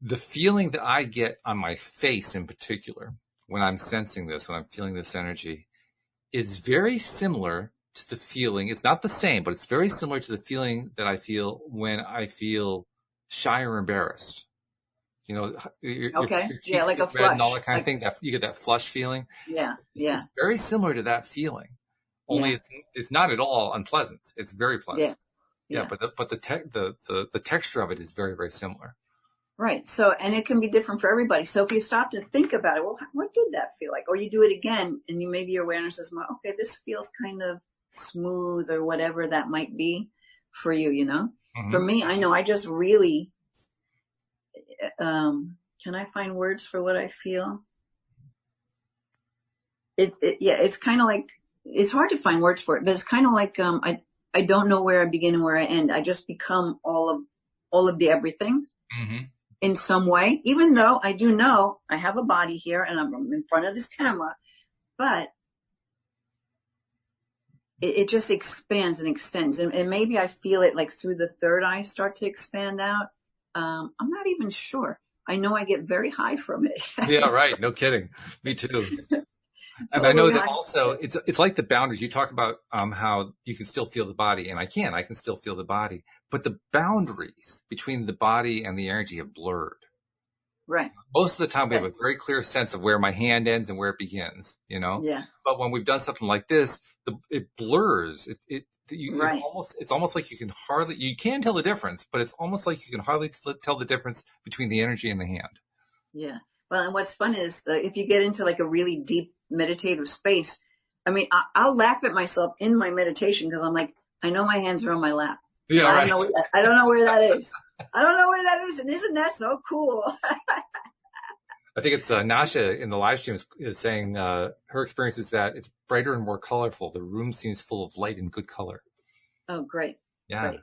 S1: The feeling that I get on my face in particular, when I'm sensing this, when I'm feeling this energy, is very similar to the feeling. It's not the same, but it's very similar to the feeling that I feel when I feel shy or embarrassed. Your cheeks
S2: like a
S1: red
S2: flush,
S1: and all that kind of thing. That you get that flush feeling.
S2: Yeah,
S1: it's very similar to that feeling. Only it's not at all unpleasant. It's very pleasant. Yeah. But the texture of it is very, very similar.
S2: Right. So, and it can be different for everybody. So if you stop to think about it, well, what did that feel like? Or you do it again and maybe your awareness is more, okay, this feels kind of smooth or whatever that might be for you, Mm-hmm. For me, I know I just really, can I find words for what I feel? It's kind of like, it's hard to find words for it, but it's kind of like, I don't know where I begin and where I end. I just become all of the everything. Mm-hmm. In some way, even though I do know I have a body here and I'm in front of this camera, but it just expands and extends. And maybe I feel it like through the third eye start to expand out. I'm not even sure. I know I get very high from it.
S1: Yeah, right. No kidding. Me too. Totally. And I know that also it's like the boundaries. You talked about how you can still feel the body, and I can still feel the body, but the boundaries between the body and the energy have blurred.
S2: Right.
S1: Most of the time we have a very clear sense of where my hand ends and where it begins,
S2: Yeah.
S1: But when we've done something like this, it blurs. It's almost like you can tell the difference, but it's almost like you can hardly tell the difference between the energy and the hand.
S2: Yeah. Well, and what's fun is if you get into like a really deep meditative space, I mean, I'll laugh at myself in my meditation because I'm like, I know my hands are on my lap.
S1: Yeah, right.
S2: I don't know where that is. I don't know where that is. And isn't that so cool?
S1: I think it's Nasha in the live stream is saying her experience is that it's brighter and more colorful. The room seems full of light and good color.
S2: Oh, great.
S1: Yeah.
S2: Great.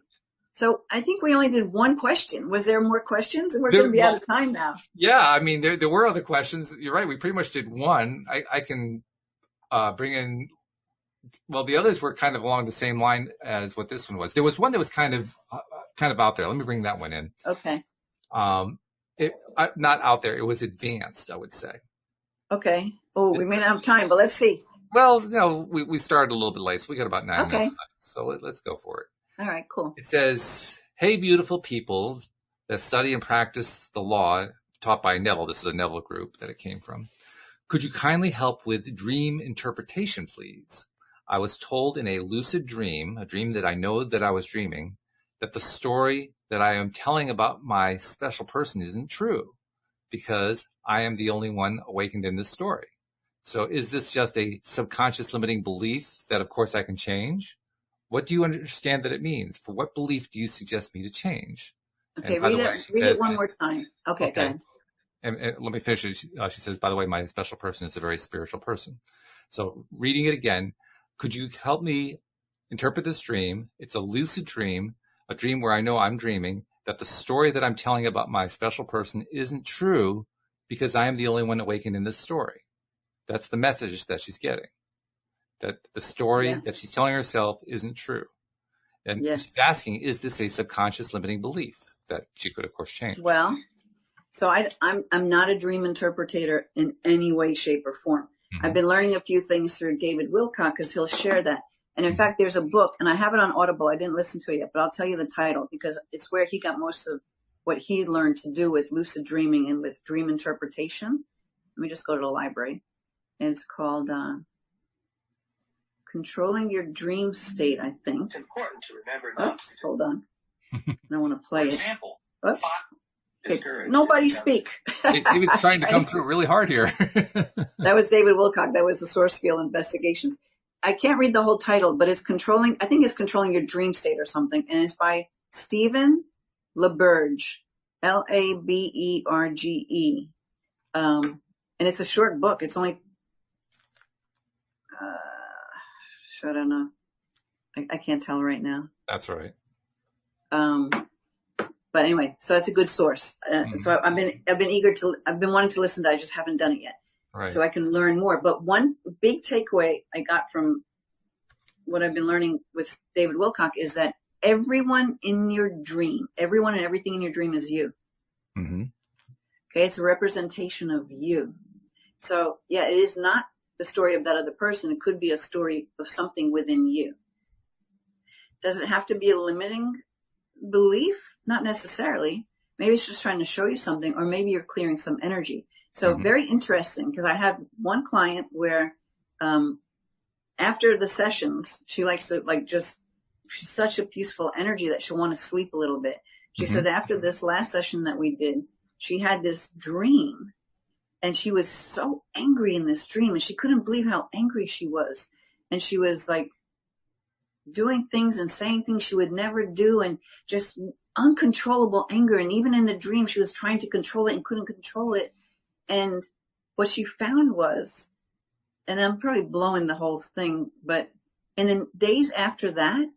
S2: So I think we only did one question. Was there more questions? We're going to be out of time now.
S1: Yeah, I mean, there were other questions. You're right. We pretty much did one. I can bring in, well, the others were kind of along the same line as what this one was. There was one that was kind of out there. Let me bring that one in.
S2: Okay.
S1: Not out there. It was advanced, I would say.
S2: Okay. Oh, we may not have time, but let's see.
S1: Well, we started a little bit late, so we got about 9 minutes left. So let's go for it.
S2: All right, cool.
S1: It says, "Hey, beautiful people that study and practice the law taught by Neville." This is a Neville group that it came from. "Could you kindly help with dream interpretation, please? I was told in a lucid dream, a dream that I know that I was dreaming, that the story that I am telling about my special person isn't true because I am the only one awakened in this story. So is this just a subconscious limiting belief that, of course, I can change? What do you understand that it means? For what belief do you suggest me to change?"
S2: Okay, read it one more time. Okay, go ahead.
S1: And let me finish it. She says, "By the way, my special person is a very spiritual person." So reading it again, could you help me interpret this dream? It's a lucid dream, a dream where I know I'm dreaming, that the story that I'm telling about my special person isn't true because I am the only one awakened in this story. That's the message that she's getting. That the story that she's telling herself isn't true. And she's asking, is this a subconscious limiting belief that she could, of course, change?
S2: Well, so I'm not a dream interpreter in any way, shape, or form. Mm-hmm. I've been learning a few things through David Wilcock because he'll share that. And in fact, there's a book, and I have it on Audible. I didn't listen to it yet, but I'll tell you the title because it's where he got most of what he learned to do with lucid dreaming and with dream interpretation. Let me just go to the library. And it's called Controlling Your Dream State, I think.
S3: It's important to remember.
S2: Oops, hold on. I don't want to play it. For
S3: example,
S2: oops. Okay. Nobody speak.
S1: He was trying to come through really hard here.
S2: That was David Wilcock. That was the Source Field Investigations. I can't read the whole title, but it's Controlling Your Dream State or something. And it's by Stephen LaBerge, Laberge. And it's a short book. It's only, I don't know. I can't tell right now.
S1: That's right.
S2: But anyway, so that's a good source. So I've been wanting to listen to it. I just haven't done it yet.
S1: Right.
S2: So I can learn more. But one big takeaway I got from what I've been learning with David Wilcock is that everyone in your dream, everyone and everything in your dream is you. Mm-hmm. Okay. It's a representation of you. So yeah, it is not the story of that other person. It could be a story of something within you. Does it have to be a limiting belief? Not necessarily. Maybe it's just trying to show you something, or maybe you're clearing some energy. So very interesting, because I had one client where after the sessions, she likes to she's such a peaceful energy that she'll want to sleep a little bit. She said after this last session that we did, she had this dream and she was so angry in this dream and she couldn't believe how angry she was. And she was like doing things and saying things she would never do and just uncontrollable anger. And even in the dream, she was trying to control it and couldn't control it. And what she found was, and I'm probably blowing the whole thing, but in the days after that,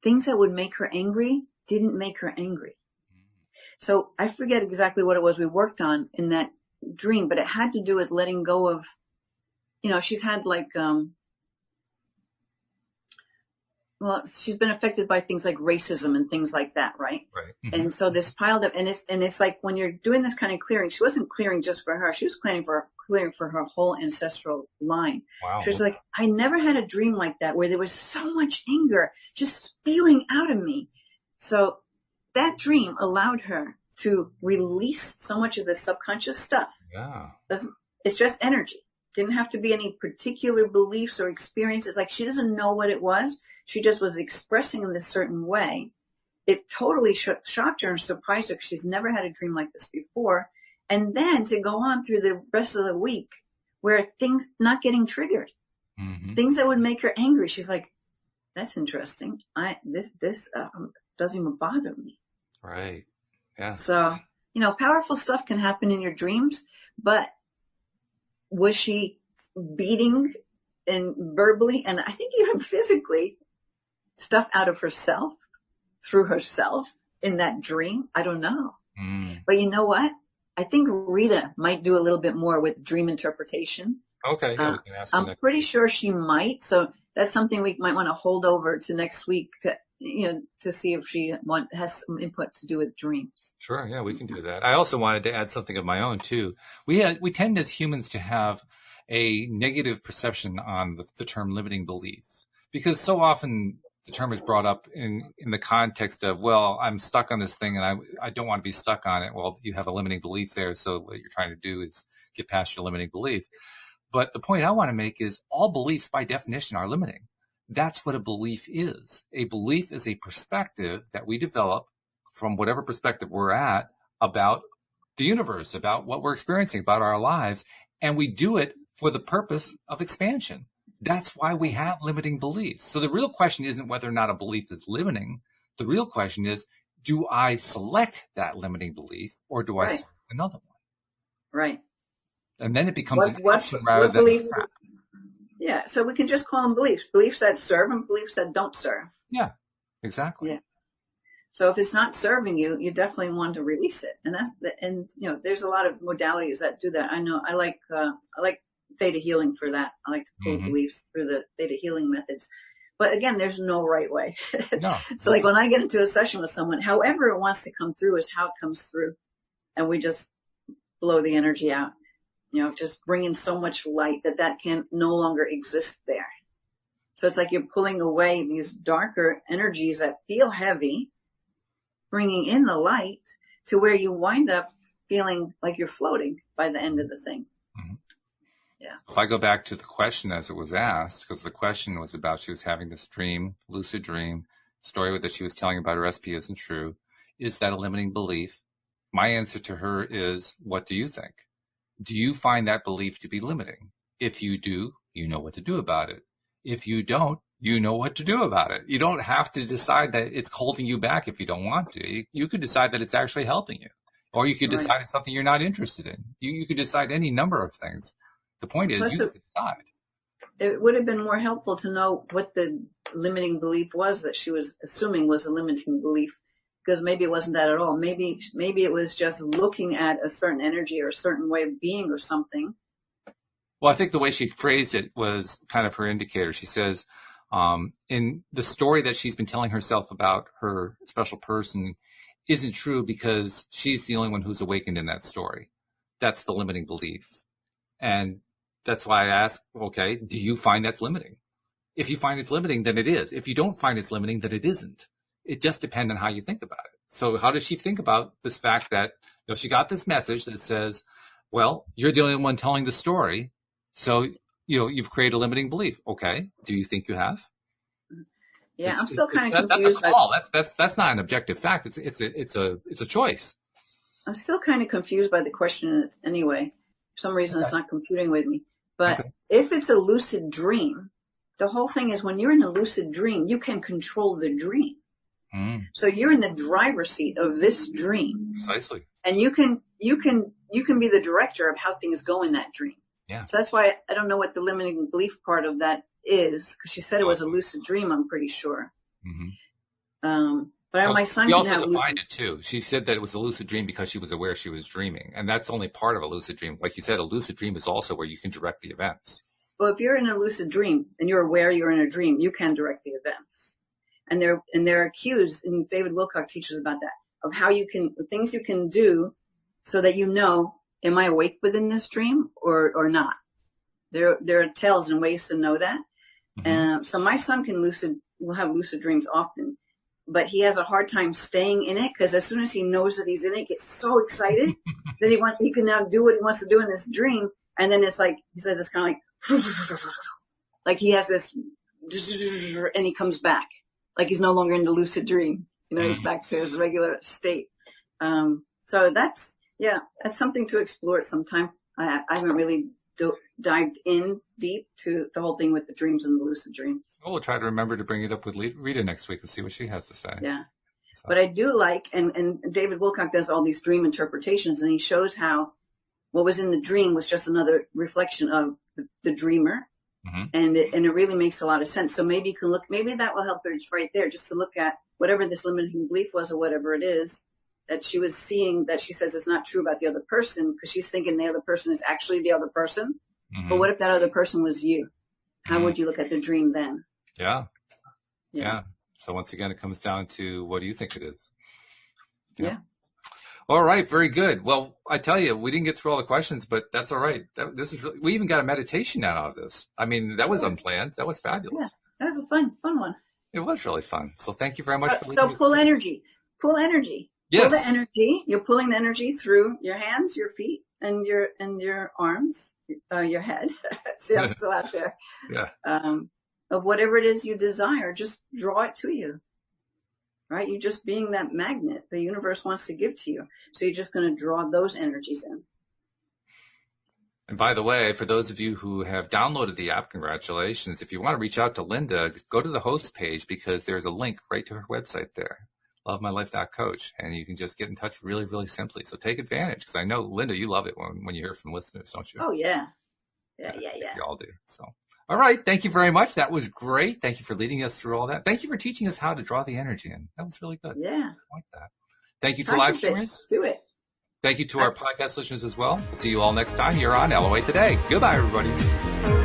S2: things that would make her angry didn't make her angry. So I forget exactly what it was we worked on in that dream, but it had to do with letting go of, she's had she's been affected by things like racism and things like that, right?
S1: Right.
S2: Mm-hmm. And so this piled up, and it's like when you're doing this kind of clearing, she wasn't clearing just for her; she was clearing for her whole ancestral line.
S1: Wow.
S2: She was like, I never had a dream like that where there was so much anger just spewing out of me. So that dream allowed her to release so much of the subconscious stuff.
S1: Yeah.
S2: It's just energy. Didn't have to be any particular beliefs or experiences. Like she doesn't know what it was. She just was expressing in this certain way. It totally shocked her and surprised her because she's never had a dream like this before. And then to go on through the rest of the week where things not getting triggered, things that would make her angry. She's like, That's interesting. This doesn't even bother me.
S1: Right. Yeah.
S2: So, powerful stuff can happen in your dreams, but was she beating and verbally, and I think even physically, stuff out of herself through herself in that dream? I don't know. But you know what? I think Rita might do a little bit more with dream interpretation.
S1: Okay. Yeah, we can ask
S2: I'm pretty sure she might. So that's something we might want to hold over to next week to see if she has some input to do with dreams.
S1: Sure. Yeah, we can do that. I also wanted to add something of my own too. We tend as humans to have a negative perception on the term limiting belief, because so often the term is brought up in the context of, well, I'm stuck on this thing and I don't want to be stuck on it. Well, you have a limiting belief there. So what you're trying to do is get past your limiting belief. But the point I want to make is all beliefs by definition are limiting. That's what a belief is. A belief is a perspective that we develop from whatever perspective we're at about the universe, about what we're experiencing, about our lives. And we do it for the purpose of expansion. That's why we have limiting beliefs. So the real question isn't whether or not a belief is limiting. The real question is, do I select that limiting belief or do I select another one?
S2: Right.
S1: And then it becomes an option rather than a trap.
S2: Yeah. So we can just call them beliefs. Beliefs that serve and beliefs that don't serve.
S1: Yeah, exactly.
S2: Yeah. So if it's not serving you, you definitely want to release it. And there's a lot of modalities that do that. I know I like theta healing for that. I like to pull beliefs through the theta healing methods. But again, there's no right way.
S1: No.
S2: So like when I get into a session with someone, however it wants to come through is how it comes through. And we just blow the energy out, just bring in so much light that can no longer exist there. So it's like you're pulling away these darker energies that feel heavy, bringing in the light to where you wind up feeling like you're floating by the end of the thing.
S1: Mm-hmm.
S2: Yeah.
S1: If I go back to the question as it was asked, because the question was about she was having this dream, lucid dream, story that she was telling about her SP isn't true. Is that a limiting belief? My answer to her is, what do you think? Do you find that belief to be limiting? If you do, you know what to do about it. If you don't, you know what to do about it. You don't have to decide that it's holding you back if you don't want to. You could decide that it's actually helping you. Or you could decide it's something you're not interested in. You could decide any number of things. The point is, you decide.
S2: It would have been more helpful to know what the limiting belief was that she was assuming was a limiting belief, because maybe it wasn't that at all. Maybe it was just looking at a certain energy or a certain way of being or something.
S1: Well, I think the way she phrased it was kind of her indicator. She says, in the story that she's been telling herself about her special person isn't true because she's the only one who's awakened in that story. That's the limiting belief. And that's why I ask, okay, do you find that's limiting? If you find it's limiting, then it is. If you don't find it's limiting, then it isn't. It just depends on how you think about it. So how does she think about this fact that she got this message that says, well, you're the only one telling the story. So, you've created a limiting belief. Okay. Do you think you have?
S2: Yeah, I'm still kind of confused.
S1: That's a call. That's not an objective fact. It's a choice.
S2: I'm still kind of confused by the question anyway. For some reason, It's not computing with me. But if it's a lucid dream, the whole thing is when you're in a lucid dream, you can control the dream. So you're in the driver's seat of this dream.
S1: Precisely.
S2: And you can be the director of how things go in that dream.
S1: Yeah.
S2: So that's why I don't know what the limiting belief part of that is, because she said it was a lucid dream, I'm pretty sure.
S1: Mm-hmm.
S2: But my son
S1: she
S2: can
S1: also
S2: have
S1: defined it too. She said that it was a lucid dream because she was aware she was dreaming. And that's only part of a lucid dream. Like you said, a lucid dream is also where you can direct the events.
S2: Well, if you're in a lucid dream and you're aware you're in a dream, you can direct the events. And there are cues, and David Wilcock teaches about that, of how things you can do so that am I awake within this dream or not? There are tells and ways to know that. Mm-hmm. So my son will have lucid dreams often, but he has a hard time staying in it, because as soon as he knows that he's in it, he gets so excited that he can now do what he wants to do in this dream. And then it's like, he says it's kind of like he has this, and he comes back. Like he's no longer in the lucid dream. He's back to his regular state. So that's something to explore at some time. I haven't really dived in deep to the whole thing with the dreams and the lucid dreams.
S1: Well, we'll try to remember to bring it up with Rita next week and see what she has to say.
S2: Yeah. So. But I do like, and David Wilcock does all these dream interpretations, and he shows how what was in the dream was just another reflection of the dreamer. Mm-hmm. And it really makes a lot of sense. So maybe you can look, maybe that will help her right there, just to look at whatever this limiting belief was or whatever it is that she was seeing that she says is not true about the other person, because she's thinking the other person is actually the other person. Mm-hmm. But what if that other person was you? How would you look at the dream then?
S1: Yeah. So once again, it comes down to, what do you think it is?
S2: Yeah.
S1: All right. Very good. Well, I tell you, we didn't get through all the questions, but that's all right. This is really, we even got a meditation out of this. I mean, that was unplanned. That was fabulous.
S2: Yeah, that was a fun one.
S1: It was really fun. So thank you very much for
S2: leaving. So pull energy.
S1: Yes.
S2: Pull the energy. You're pulling the energy through your hands, your feet, and your arms, your head. See, I'm still out there.
S1: Yeah.
S2: Of whatever it is you desire, just draw it to you. Right? You're just being that magnet the universe wants to give to you. So you're just going to draw those energies in.
S1: And by the way, for those of you who have downloaded the app, congratulations. If you want to reach out to Linda, go to the host page, because there's a link right to her website there, lovemylife.coach, and you can just get in touch really, really simply. So take advantage, because I know, Linda, you love it when you hear from listeners, don't you?
S2: Oh, yeah. Yeah.
S1: You all do. So, all right. Thank you very much. That was great. Thank you for leading us through all that. Thank you for teaching us how to draw the energy in. That was really good.
S2: Yeah.
S1: I like that. Thank you to live streamers.
S2: Do it.
S1: Thank you to our podcast listeners as well. See you all next time here on LOA Today. Goodbye, everybody.